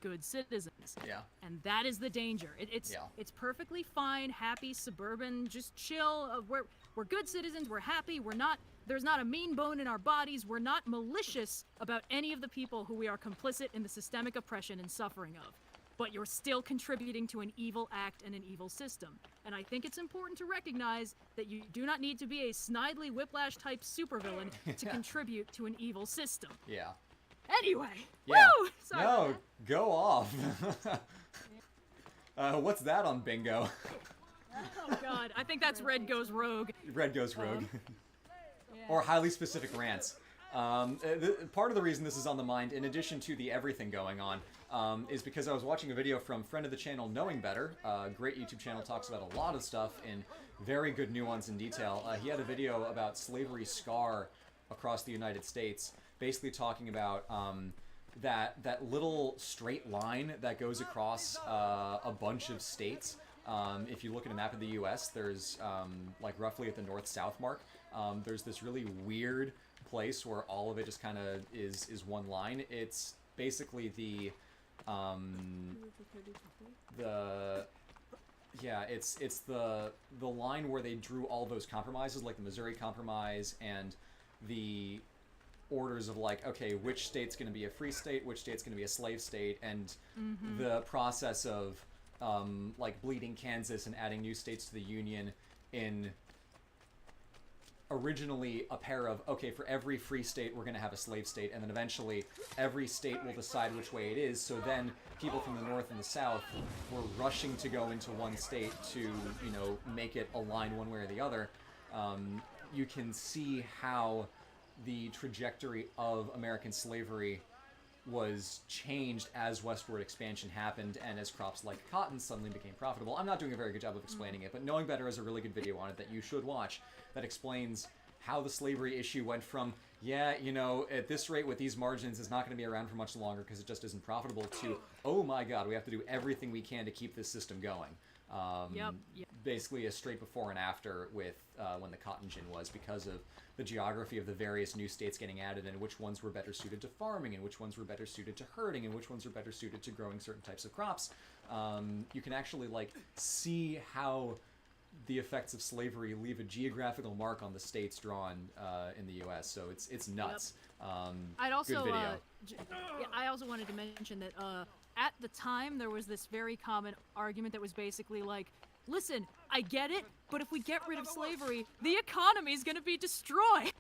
good citizens. Yeah. And that is the danger. It's perfectly fine, happy, suburban, just chill. We're good citizens, we're happy, there's not a mean bone in our bodies, we're not malicious about any of the people who we are complicit in the systemic oppression and suffering of. But you're still contributing to an evil act and an evil system. And I think it's important to recognize that you do not need to be a Snidely Whiplash-type supervillain to contribute to an evil system. Yeah. Anyway, Yeah. woo! Sorry No, about that. go off. What's that on bingo? Oh god, I think that's Red Goes Rogue. Red goes rogue. Or highly specific rants. Part of the reason this is on the mind, in addition to the everything going on, is because I was watching a video from friend of the channel, Knowing Better. Great YouTube channel, talks about a lot of stuff in very good nuance and detail. He had a video about slavery scar across the United States, basically talking about that little straight line that goes across a bunch of states. If you look at a map of the U.S., there's roughly at the north-south mark, there's this really weird place where all of it just kind of is one line. It's basically It's the line where they drew all those compromises, like the Missouri Compromise and the orders of like, okay, which state's going to be a free state, which state's going to be a slave state, and the process of like bleeding Kansas and adding new states to the Union in originally a pair of, okay, for every free state we're going to have a slave state, and then eventually every state will decide which way it is, so then people from the north and the south were rushing to go into one state to, you know, make it align one way or the other. You can see how the trajectory of American slavery was changed as westward expansion happened and as crops like cotton suddenly became profitable. I'm not doing a very good job of explaining it, but Knowing Better is a really good video on it that you should watch that explains how the slavery issue went from, yeah, you know, at this rate with these margins it's not going to be around for much longer because it just isn't profitable, to, oh my god, we have to do everything we can to keep this system going. Yep. Basically a straight before and after with when the cotton gin was, because of the geography of the various new states getting added and which ones were better suited to farming and which ones were better suited to herding and which ones were better suited to growing certain types of crops. You can actually like see how the effects of slavery leave a geographical mark on the states drawn in the U.S. So it's nuts. I'd also good video. I also wanted to mention that at the time there was this very common argument that was basically like, listen, I get it, but if we get rid of slavery, the economy is going to be destroyed.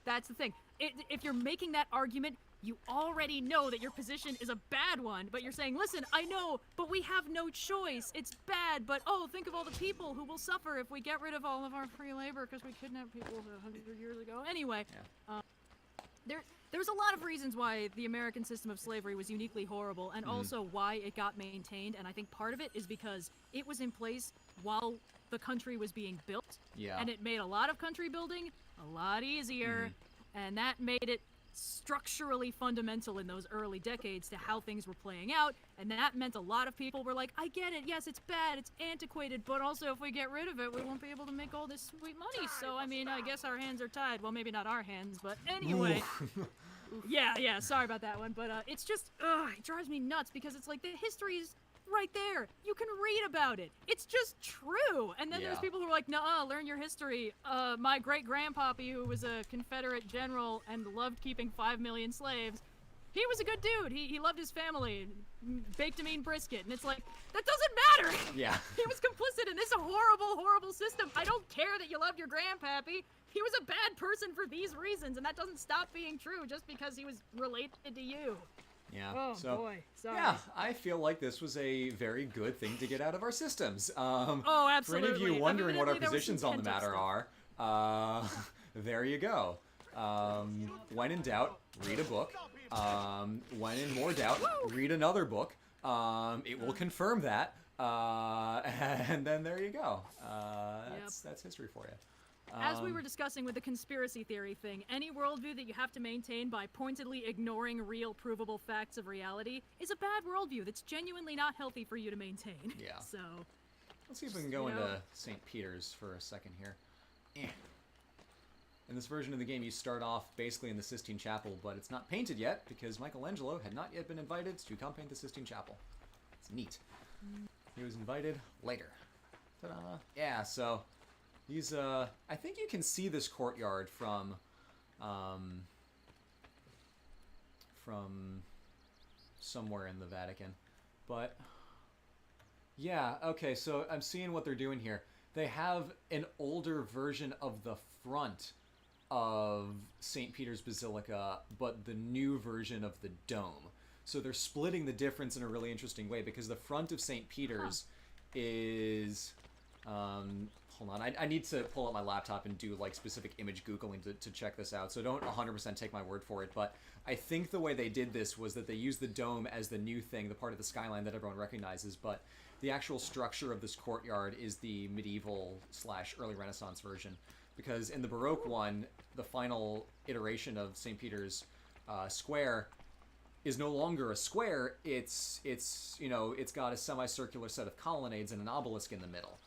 That's the thing. If you're making that argument, you already know that your position is a bad one, but you're saying, listen, I know, but we have no choice. It's bad, but oh, think of all the people who will suffer if we get rid of all of our free labor because we kidnapped people 100 years ago. Anyway, there's a lot of reasons why the American system of slavery was uniquely horrible, and also why it got maintained, and I think part of it is because it was in place while the country was being built, and it made a lot of country building a lot easier, and that made it structurally fundamental in those early decades to how things were playing out, and that meant a lot of people were like, I get it, yes, it's bad, it's antiquated, but also if we get rid of it, we won't be able to make all this sweet money, so I mean, I guess our hands are tied. Well, maybe not our hands, but anyway. Yeah, sorry about that one, but it's just, it drives me nuts because it's like the history's right there. You can read about it. It's just true. And then there's people who are like, nuh-uh, learn your history. My great-grandpappy, who was a Confederate general and loved keeping 5 million slaves, he was a good dude. He loved his family, baked a mean brisket, and it's like, that doesn't matter. Yeah. He was complicit in this horrible, horrible system. I don't care that you loved your grandpappy. He was a bad person for these reasons, and that doesn't stop being true just because he was related to you. Yeah. Oh, so, boy. Sorry. Yeah, I feel like this was a very good thing to get out of our systems. Oh, absolutely. For any of you wondering what our Evidently, there was positions some on the pent-up matter are, there you go. When in doubt, read a book. When in more doubt, read another book. It will confirm that. And then there you go. That's history for you. As we were discussing with the conspiracy theory thing, any worldview that you have to maintain by pointedly ignoring real, provable facts of reality is a bad worldview that's genuinely not healthy for you to maintain. Yeah. So, let's see if we can go into St. Peter's for a second here. In this version of the game, you start off basically in the Sistine Chapel, but it's not painted yet because Michelangelo had not yet been invited to come paint the Sistine Chapel. It's neat. He was invited later. Ta-da! Yeah, so these, I think you can see this courtyard from somewhere in the Vatican. But, yeah, okay, so I'm seeing what they're doing here. They have an older version of the front of St. Peter's Basilica, but the new version of the dome. So they're splitting the difference in a really interesting way, because the front of St. Peter's is... hold on, I need to pull up my laptop and do like specific image Googling to check this out, so don't 100% take my word for it, but I think the way they did this was that they used the dome as the new thing, the part of the skyline that everyone recognizes, but the actual structure of this courtyard is the medieval / early Renaissance version, because in the Baroque one, the final iteration of St. Peter's Square is no longer a square, it's you know, it's got a semicircular set of colonnades and an obelisk in the middle.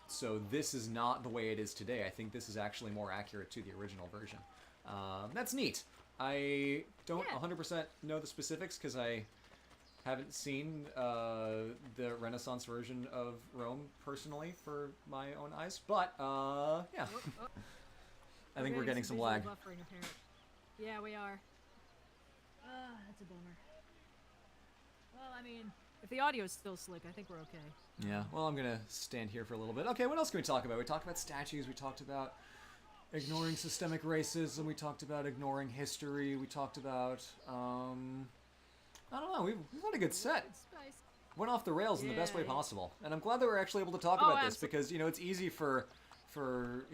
So this is not the way it is today. I think this is actually more accurate to the original version. That's neat. I don't Yeah. 100% know the specifics because I haven't seen the Renaissance version of Rome personally for my own eyes, but yeah. I think we're getting some visual lag. buffering apparent. Yeah, we are. That's a bummer. Well, I mean, if the audio's still slick, I think we're okay. Yeah, well, I'm gonna stand here for a little bit. Okay, what else can we talk about? We talked about statues, we talked about ignoring systemic racism, we talked about ignoring history, we talked about, I don't know, we've had a good set. Spice. Went off the rails in the best way Yeah. possible. And I'm glad that we're actually able to talk Oh, about this absolutely. because, you know, it's easy for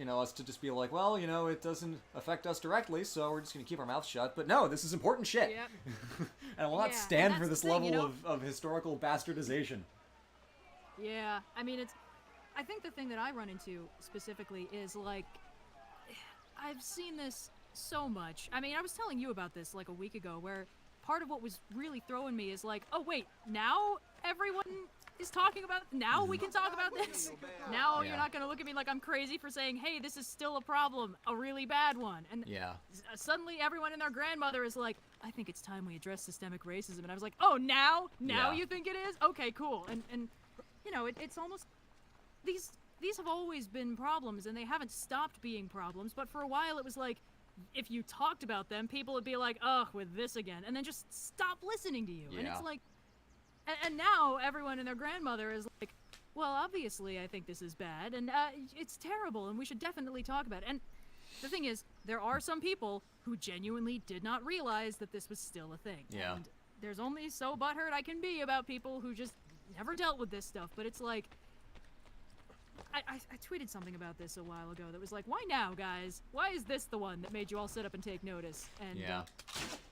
us to just be like, well, you know, it doesn't affect us directly, so we're just going to keep our mouths shut. But no, this is important shit. Yep. And I will not Yeah, stand and for that's this the thing, level you know? of historical bastardization. Yeah, I mean, I think the thing that I run into specifically is like, I've seen this so much. I mean, I was telling you about this like a week ago, where part of what was really throwing me is like, oh wait, now everyone is talking about. Now we can talk about this. Now Yeah. you're not gonna look at me like I'm crazy for saying, hey, this is still a problem, a really bad one. And Yeah. suddenly everyone and their grandmother is like, I think it's time we address systemic racism. And I was like, oh, now Yeah. you think it is? Okay, cool. And you know, it's almost these have always been problems, and they haven't stopped being problems. But for a while, it was like, if you talked about them, people would be like, ugh, with this again, and then just stop listening to you. And Yeah. it's like, and now everyone and their grandmother is like, well, obviously I think this is bad, and it's terrible, and we should definitely talk about it. And the thing is, there are some people who genuinely did not realize that this was still a thing. Yeah. And there's only so butthurt I can be about people who just never dealt with this stuff, but it's like, I tweeted something about this a while ago that was like, why now, guys? Why is this the one that made you all sit up and take notice? And Yeah.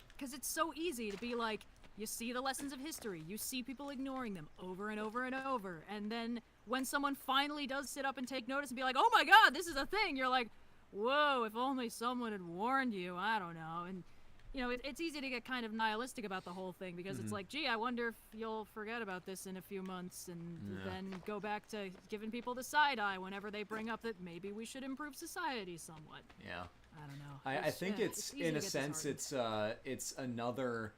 because it's so easy to be like, you see the lessons of history, you see people ignoring them over and over and over, and then when someone finally does sit up and take notice and be like, oh my god, this is a thing, you're like, whoa, if only someone had warned you, I don't know. And you know, it's easy to get kind of nihilistic about the whole thing because it's like, gee, I wonder if you'll forget about this in a few months and then go back to giving people the side eye whenever they bring up that maybe we should improve society somewhat. Yeah. I don't know. I think it's easy in to a get sense disheartened. it's another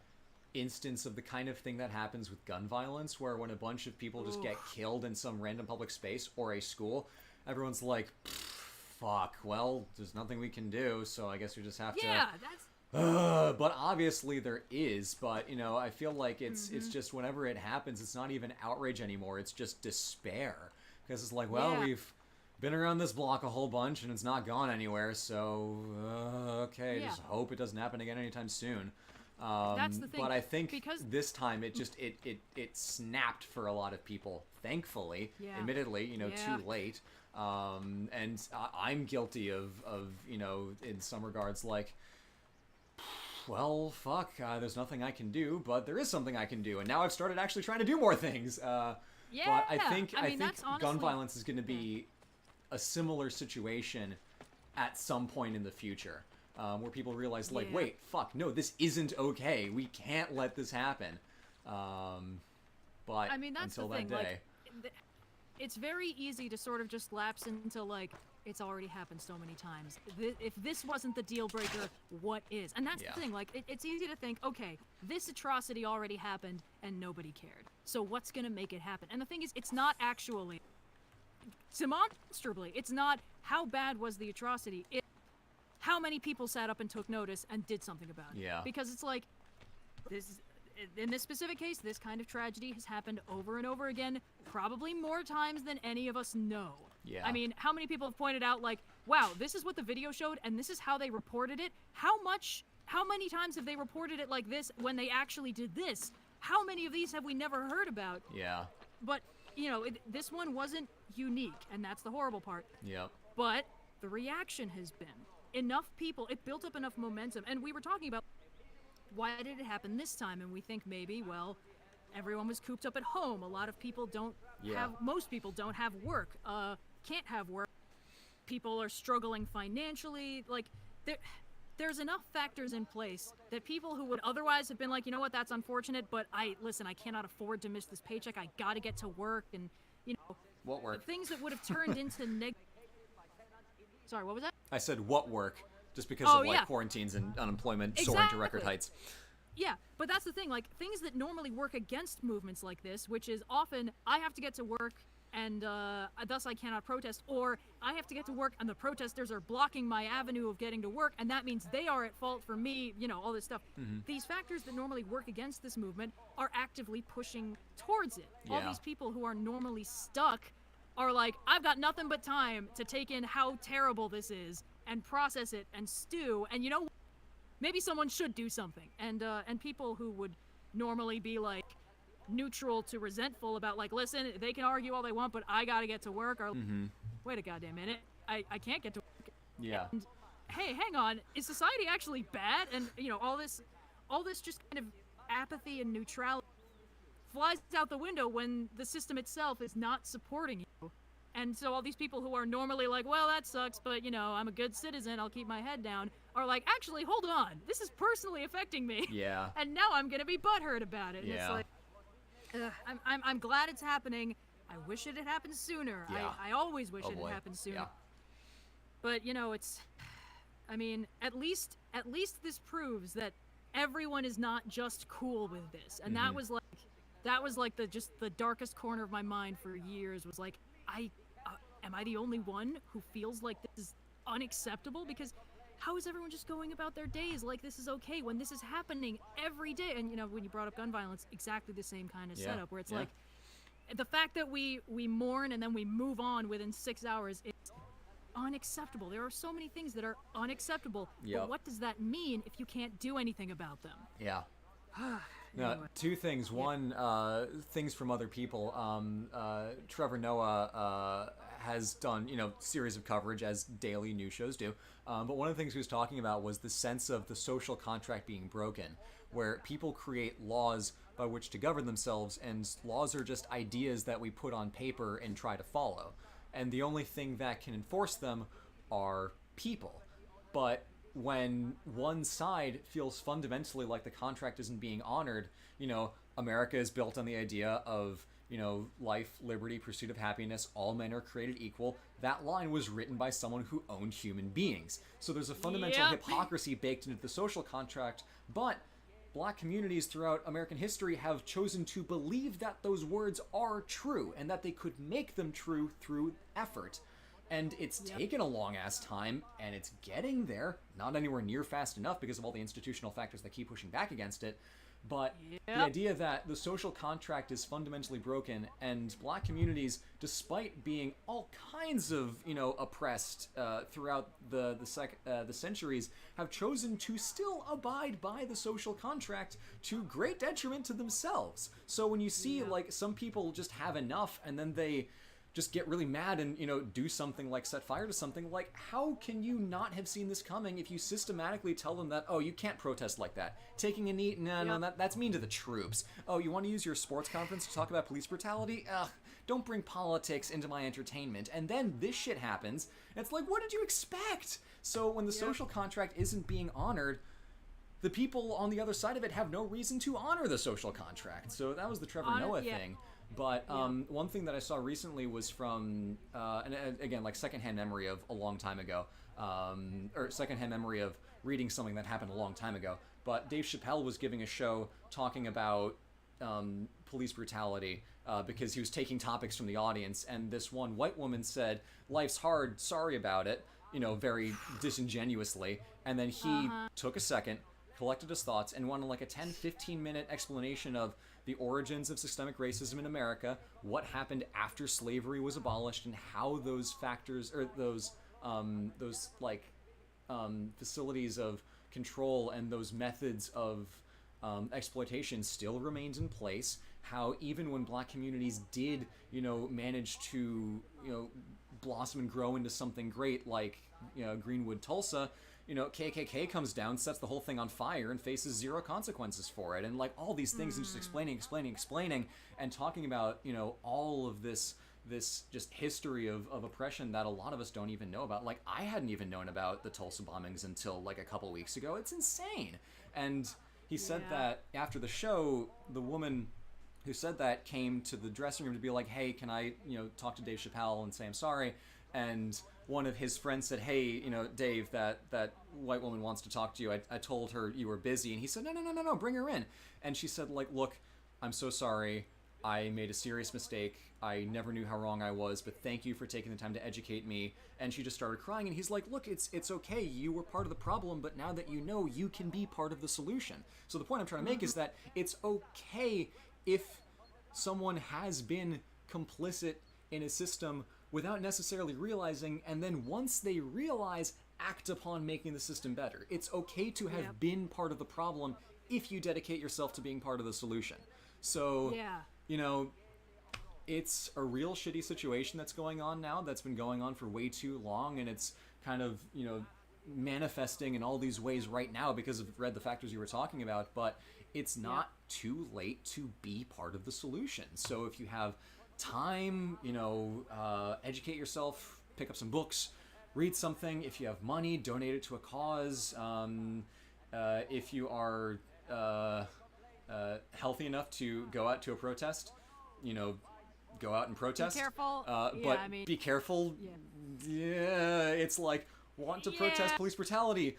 instance of the kind of thing that happens with gun violence where when a bunch of people just get killed in some random public space or a school, everyone's like, fuck, well, there's nothing we can do, so I guess we just have Yeah, to that's but obviously there is, but you know, I feel like it's just whenever it happens, it's not even outrage anymore, it's just despair. Because it's like, well, Yeah. we've been around this block a whole bunch and it's not gone anywhere, so okay, Yeah. just hope it doesn't happen again anytime soon. That's the thing, But I think because- this time it just it snapped for a lot of people, thankfully. Yeah. Admittedly, you know, Yeah. too late. And I'm guilty of you know, in some regards, like, well, fuck, there's nothing I can do, but there is something I can do, and now I've started actually trying to do more things. But I think that's gun honestly- violence is going to be a similar situation at some point in the future, where people realize, like, Yeah. wait, fuck, no, this isn't okay. We can't let this happen. But I mean, that's until the thing. that day, Like, it's very easy to sort of just lapse into like, it's already happened so many times. If this wasn't the deal breaker, what is? And that's Yeah. the thing. Like, it's easy to think, okay, this atrocity already happened and nobody cared. So what's gonna make it happen? And the thing is, it's not actually demonstrably. It's not how bad was the atrocity. It's how many people sat up and took notice and did something about it. Yeah. Because it's like, this in this specific case, this kind of tragedy has happened over and over again, probably more times than any of us know. Yeah. I mean, how many people have pointed out, like, wow, this is what the video showed, and this is how they reported it? How many times have they reported it like this when they actually did this? How many of these have we never heard about? yeah, But, you know, this one wasn't unique, and that's the horrible part. yep, But the reaction has been enough people, it built up enough momentum, and we were talking about why did it happen this time, and we think maybe, well, everyone was cooped up at home. A lot of people don't Yeah. most people don't have work, can't have work. People are struggling financially. Like, there's enough factors in place that people who would otherwise have been like, you know what, that's unfortunate, but I cannot afford to miss this paycheck. I gotta get to work, and, you know, what work? things that would have turned into Sorry, what was that? I said what work? just because Oh, of like yeah. quarantines and unemployment soaring to record Exactly. heights. Yeah, but that's the thing, like, things that normally work against movements like this, which is often I have to get to work and thus I cannot protest, or I have to get to work and the protesters are blocking my avenue of getting to work, and that means they are at fault for me, you know, all this stuff. These factors that normally work against this movement are actively pushing towards it. All Yeah. these people who are normally stuck are like, I've got nothing but time to take in how terrible this is and process it and stew, and you know, maybe someone should do something. And people who would normally be like neutral to resentful about like, listen, they can argue all they want, but I gotta get to work, or wait a goddamn minute, I can't get to work. Yeah. And hey, hang on, is society actually bad? And you know, all this just kind of apathy and neutrality flies out the window when the system itself is not supporting you. And so all these people who are normally like, well, that sucks, but you know, I'm a good citizen, I'll keep my head down, are like, actually, hold on, this is personally affecting me. Yeah. And now I'm gonna be butthurt about it. And it's Yeah. like, I'm glad it's happening. I wish it had happened sooner. Yeah. I always wish Oh, it boy. had happened sooner. Yeah. But you know, I mean, at least this proves that everyone is not just cool with this. And that was like the darkest corner of my mind for years, was like, am I the only one who feels like this is unacceptable? Because how is everyone just going about their days like this is okay when this is happening every day? And you know, when you brought up gun violence, exactly the same kind of Yeah. setup, where it's Yeah. like, the fact that we mourn and then we move on within 6 hours, it's unacceptable. There are so many things that are unacceptable. Yep. But what does that mean if you can't do anything about them? Yeah. Now, Anyway. two things. One, things from other people. Trevor Noah has done, you know, series of coverage as daily news shows do. But one of the things he was talking about was the sense of the social contract being broken, where people create laws by which to govern themselves, and laws are just ideas that we put on paper and try to follow. And the only thing that can enforce them are people. But when one side feels fundamentally like the contract isn't being honored, you know, America is built on the idea of, you know, life, liberty, pursuit of happiness, all men are created equal. That line was written by someone who owned human beings. So there's a fundamental Yep. hypocrisy baked into the social contract, but black communities throughout American history have chosen to believe that those words are true and that they could make them true through effort. And it's taken a long ass time, and it's getting there. Not anywhere near fast enough because of all the institutional factors that keep pushing back against it. But the idea that the social contract is fundamentally broken, and black communities, despite being all kinds of, you know, oppressed throughout the centuries, have chosen to still abide by the social contract to great detriment to themselves. So when you see like some people just have enough, and then they just get really mad and, you know, do something like set fire to something, like, how can you not have seen this coming if you systematically tell them that, oh, you can't protest like that? Taking a knee, no, that's mean to the troops. Oh, you want to use your sports conference to talk about police brutality? Ugh, don't bring politics into my entertainment. And then this shit happens, and it's like, what did you expect? So when the social contract isn't being honored, the people on the other side of it have no reason to honor the social contract. So that was the Trevor Noah thing. But one thing that I saw recently was from, and again, like secondhand memory of a long time ago, or secondhand memory of reading something that happened a long time ago. But Dave Chappelle was giving a show talking about police brutality because he was taking topics from the audience, and this one white woman said, "Life's hard, sorry about it," you know, very disingenuously, and then he took a second, collected his thoughts, and went on like a 10-15 minute explanation of the origins of systemic racism in America, what happened after slavery was abolished, and how those factors, or those facilities of control and those methods of exploitation still remained in place. How even when black communities did, you know, manage to, you know, blossom and grow into something great, like, you know, Greenwood, Tulsa, you know, KKK comes down, sets the whole thing on fire, and faces zero consequences for it, and like all these things, and just explaining, and talking about, you know, all of this just history of oppression that a lot of us don't even know about. Like, I hadn't even known about the Tulsa bombings until like a couple weeks ago. It's insane. And he said that after the show, the woman who said that came to the dressing room to be like, hey, can I, you know, talk to Dave Chappelle and say I'm sorry? and one of his friends said, "Hey, you know, Dave, that white woman wants to talk to you. I told her you were busy." And he said, No, bring her in. And she said, like, "Look, I'm so sorry. I made a serious mistake. I never knew how wrong I was, but thank you for taking the time to educate me." And she just started crying, and he's like, "Look, it's okay. You were part of the problem, but now that you know, you can be part of the solution." So the point I'm trying to make is that it's okay if someone has been complicit in a system without necessarily realizing, and then once they realize, act upon making the system better. It's okay to have been part of the problem if you dedicate yourself to being part of the solution. So, you know, it's a real shitty situation that's going on now, that's been going on for way too long, and it's kind of, you know, manifesting in all these ways right now because of the factors you were talking about, but it's not too late to be part of the solution. So if you have time, you know, educate yourself, pick up some books, read something. If you have money, donate it to a cause. If you are healthy enough to go out to a protest, you know, go out and protest. Be careful. But I mean, be careful. Yeah, it's like, want to protest police brutality.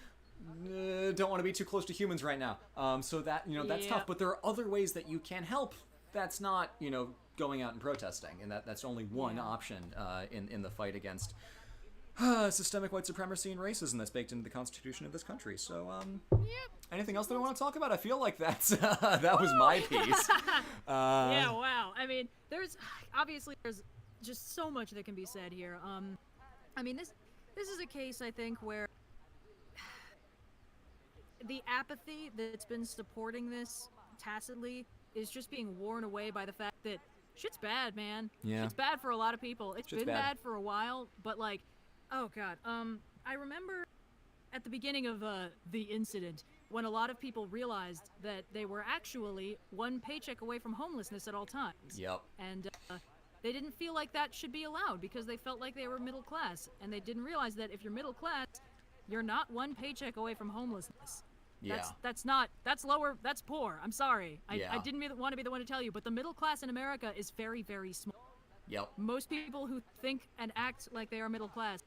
Don't want to be too close to humans right now. So that, you know, that's tough. But there are other ways that you can help. That's not, you know, going out and protesting, and that's only one option in the fight against systemic white supremacy and racism that's baked into the Constitution of this country. So, anything else that I want to talk about? I feel like that's that was my piece. Yeah, wow. I mean, there's just so much that can be said here. I mean, this is a case, I think, where the apathy that's been supporting this tacitly is just being worn away by the fact that shit's bad, man. Yeah. Shit's bad for a lot of people. It's Shit's been bad. bad for a while, but like, oh god. I remember at the beginning of the incident when a lot of people realized that they were actually one paycheck away from homelessness at all times. Yep. And they didn't feel like that should be allowed because they felt like they were middle class, and they didn't realize that if you're middle class, you're not one paycheck away from homelessness. Yeah. That's lower, that's poor. I'm sorry. I Yeah. didn't want to be the one to tell you, but the middle class in America is very, very small. Yep. Most people who think and act like they are middle class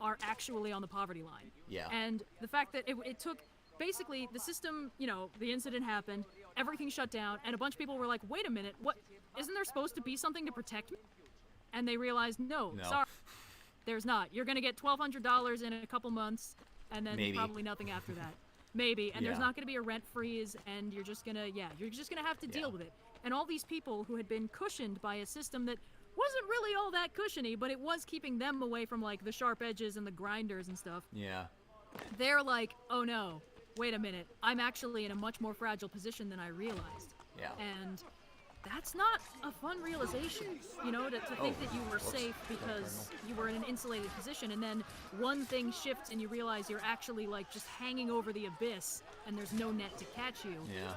are actually on the poverty line. Yeah. And the fact that it took, basically, the system, you know, the incident happened, everything shut down, and a bunch of people were like, wait a minute, what, isn't there supposed to be something to protect me? And they realized, no. Sorry, there's not. You're going to get $1,200 in a couple months, and then probably nothing after that. Maybe, and there's not going to be a rent freeze, and you're just going to have to deal with it. And all these people who had been cushioned by a system that wasn't really all that cushiony, but it was keeping them away from, like, the sharp edges and the grinders and stuff. Yeah. They're like, oh no, wait a minute, I'm actually in a much more fragile position than I realized. Yeah. And that's not a fun realization, you know, to think that you were safe because you were in an insulated position, and then one thing shifts and you realize you're actually, like, just hanging over the abyss and there's no net to catch you. Yeah.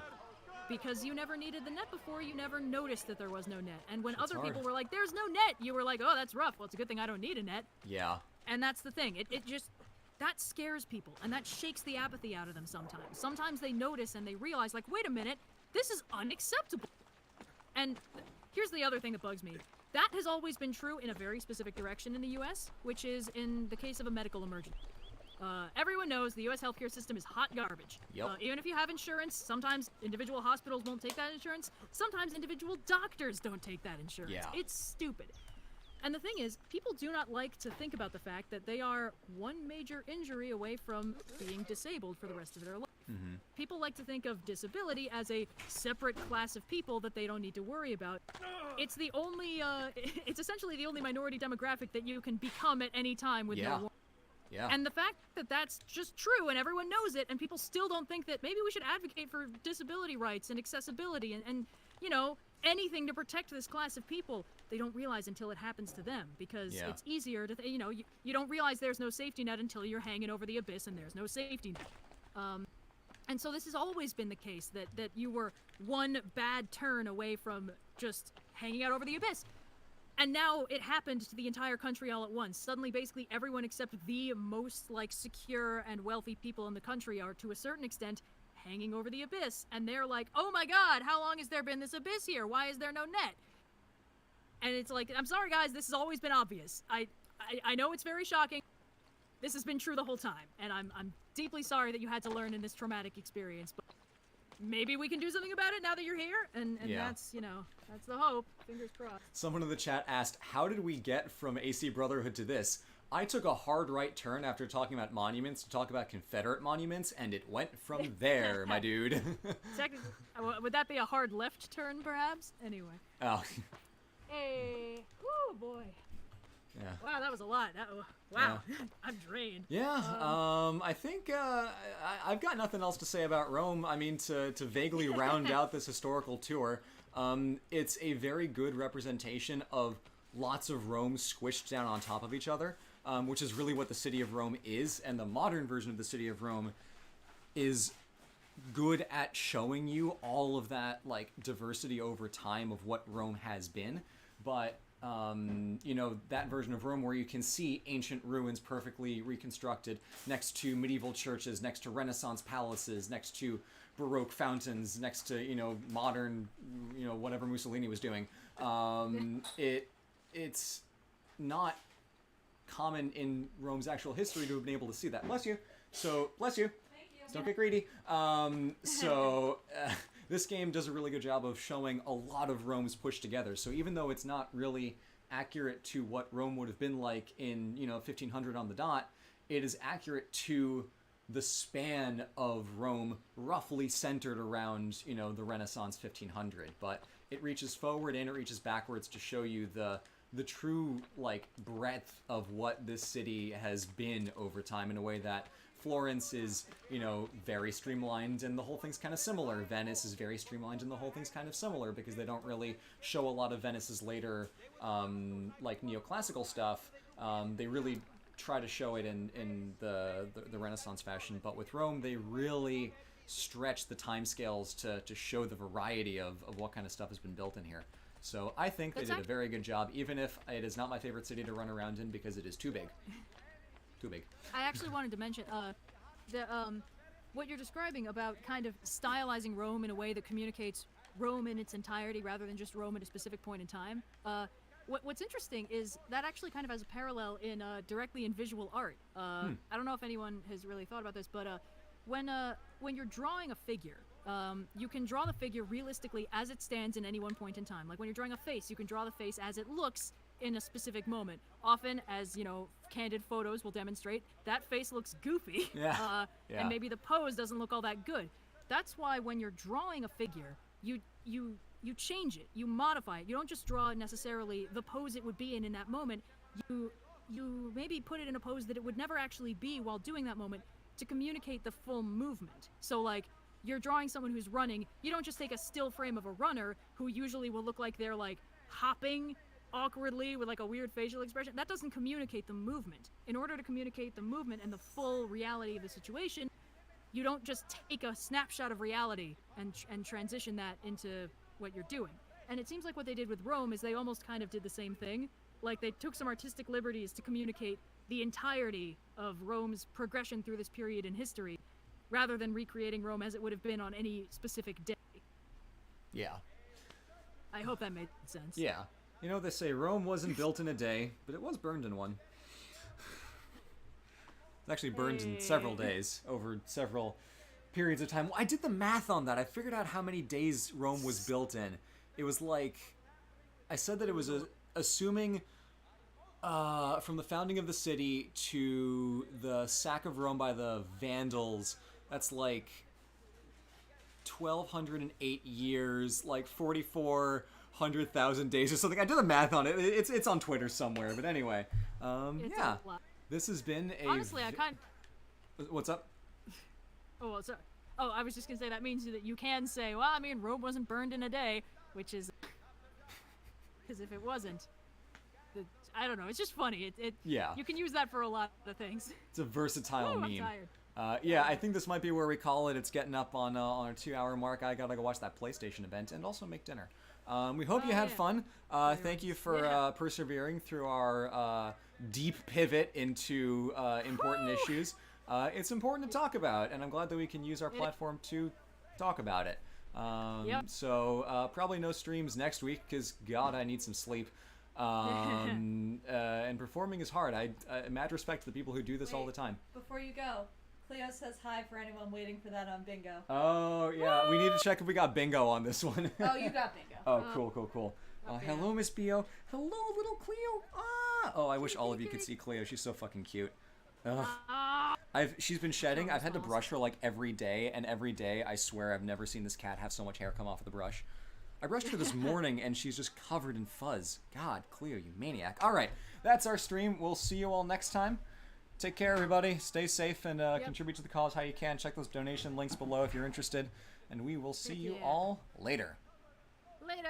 Because you never needed the net before, you never noticed that there was no net. And when It's other hard. people were like, there's no net, you were like, oh, that's rough. Well, it's a good thing I don't need a net. Yeah. And that's the thing. It just, that scares people, and that shakes the apathy out of them sometimes. Sometimes they notice and they realize, like, wait a minute, this is unacceptable. And here's the other thing that bugs me. That has always been true in a very specific direction in the U.S., which is in the case of a medical emergency. Everyone knows the U.S. healthcare system is hot garbage. Yep. Even if you have insurance, sometimes individual hospitals won't take that insurance. Sometimes individual doctors don't take that insurance. Yeah. It's stupid. And the thing is, people do not like to think about the fact that they are one major injury away from being disabled for the rest of their life. Mm-hmm. People like to think of disability as a separate class of people that they don't need to worry about. It's the only, it's essentially the only minority demographic that you can become at any time with no warning. Yeah. And the fact that that's just true and everyone knows it, and people still don't think that maybe we should advocate for disability rights and accessibility and you know, anything to protect this class of people, they don't realize until it happens to them, because it's easier to, you know, you don't realize there's no safety net until you're hanging over the abyss and there's no safety net. And so this has always been the case, that you were one bad turn away from just hanging out over the abyss. And now it happened to the entire country all at once. Suddenly, basically everyone except the most, like, secure and wealthy people in the country are, to a certain extent, hanging over the abyss. And they're like, oh my god, how long has there been this abyss here? Why is there no net? And it's like, I'm sorry guys, this has always been obvious. I know it's very shocking. This has been true the whole time, and I'm deeply sorry that you had to learn in this traumatic experience, but maybe we can do something about it now that you're here, and Yeah. that's, you know, that's the hope. Fingers crossed. Someone in the chat asked, how did we get from AC Brotherhood to this? I took a hard right turn after talking about monuments to talk about Confederate monuments, and it went from there, my dude. Technically, would that be a hard left turn, perhaps? Anyway. Oh, Hey. Oh, boy. yeah. Wow, that was a lot. Wow. I'm drained. Yeah, I think I've got nothing else to say about Rome. I mean, to vaguely round out this historical tour, it's a very good representation of lots of Rome squished down on top of each other, which is really what the city of Rome is, and the modern version of the city of Rome is good at showing you all of that, like, diversity over time of what Rome has been, but you know, that version of Rome where you can see ancient ruins perfectly reconstructed next to medieval churches, next to Renaissance palaces, next to Baroque fountains, next to, you know, modern, you know, whatever Mussolini was doing. It's not common in Rome's actual history to have been able to see that. Bless you. So, bless you. Thank you. Don't get greedy. This game does a really good job of showing a lot of Rome's pushed together. So even though it's not really accurate to what Rome would have been like in, you know, 1500 on the dot, it is accurate to the span of Rome roughly centered around, you know, the Renaissance 1500. But it reaches forward and it reaches backwards to show you the true, like, breadth of what this city has been over time in a way that Florence is, you know, very streamlined and the whole thing's kind of similar. Venice is very streamlined and the whole thing's kind of similar because they don't really show a lot of Venice's later, like, neoclassical stuff. They really try to show it in the Renaissance fashion, but with Rome, they really stretch the timescales to show the variety of what kind of stuff has been built in here. So I think they did a very good job, even if it is not my favorite city to run around in because it is too big. Too big. I actually wanted to mention what you're describing about kind of stylizing Rome in a way that communicates Rome in its entirety rather than just Rome at a specific point in time. What's interesting is that actually kind of has a parallel in directly in visual art. I don't know if anyone has really thought about this, but when you're drawing a figure, you can draw the figure realistically as it stands in any one point in time. Like when you're drawing a face, you can draw the face as it looks in a specific moment. Often, as you know, candid photos will demonstrate, that face looks goofy. Yeah. And maybe the pose doesn't look all that good. That's why when you're drawing a figure, you change it, you modify it. You don't just draw necessarily the pose it would be in that moment. You maybe put it in a pose that it would never actually be while doing that moment to communicate the full movement. So like, you're drawing someone who's running, you don't just take a still frame of a runner who usually will look like they're like hopping awkwardly with like a weird facial expression. That doesn't communicate the movement. In order to communicate the movement and the full reality of the situation, you don't just take a snapshot of reality and transition that into what you're doing. And it seems like what they did with Rome is they almost kind of did the same thing. Like they took some artistic liberties to communicate the entirety of Rome's progression through this period in history, rather than recreating Rome as it would have been on any specific day. Yeah. I hope that made sense. Yeah. You know, they say Rome wasn't built in a day, but it was burned in one. It's actually burned in several days over several periods of time. I did the math on that. I figured out how many days Rome was built in. It was like, I said that it was assuming from the founding of the city to the sack of Rome by the Vandals, that's like 1,208 years, like 4,400,000 days or something. I did the math on it. It's on Twitter somewhere. But anyway, It's yeah. a lot. This has been a... Honestly, I kind What's up? Oh, well, sorry. Oh, I was just gonna say that means that you can say, well, I mean, Rome wasn't burned in a day, which is... Because if it wasn't... I don't know, it's just funny. Yeah. You can use that for a lot of things. It's a versatile Ooh, meme. I'm tired. Yeah, I think this might be where we call it. It's getting up on our 2-hour mark. I gotta go watch that PlayStation event and also make dinner. We hope you had fun. Thank you for persevering through our deep pivot into important issues. It's important to talk about, and I'm glad that we can use our platform to talk about it. So probably no streams next week because God, I need some sleep. And performing is hard. I mad respect to the people who do this all the time. Before you go, Cleo says hi for anyone waiting for that on bingo. Oh, yeah. We need to check if we got bingo on this one. Oh, you got bingo. Oh, cool. Hello, Miss Bio. Hello, little Cleo. Ah! Oh, I wish all of you could see Cleo. She's so fucking cute. Ugh. She's been shedding. I've had to brush her like every day, and every day I swear I've never seen this cat have so much hair come off of the brush. I brushed her this morning, and she's just covered in fuzz. God, Cleo, you maniac. All right, that's our stream. We'll see you all next time. Take care, everybody. Stay safe and contribute to the cause how you can. Check those donation links below if you're interested. And we will see you all later. Later.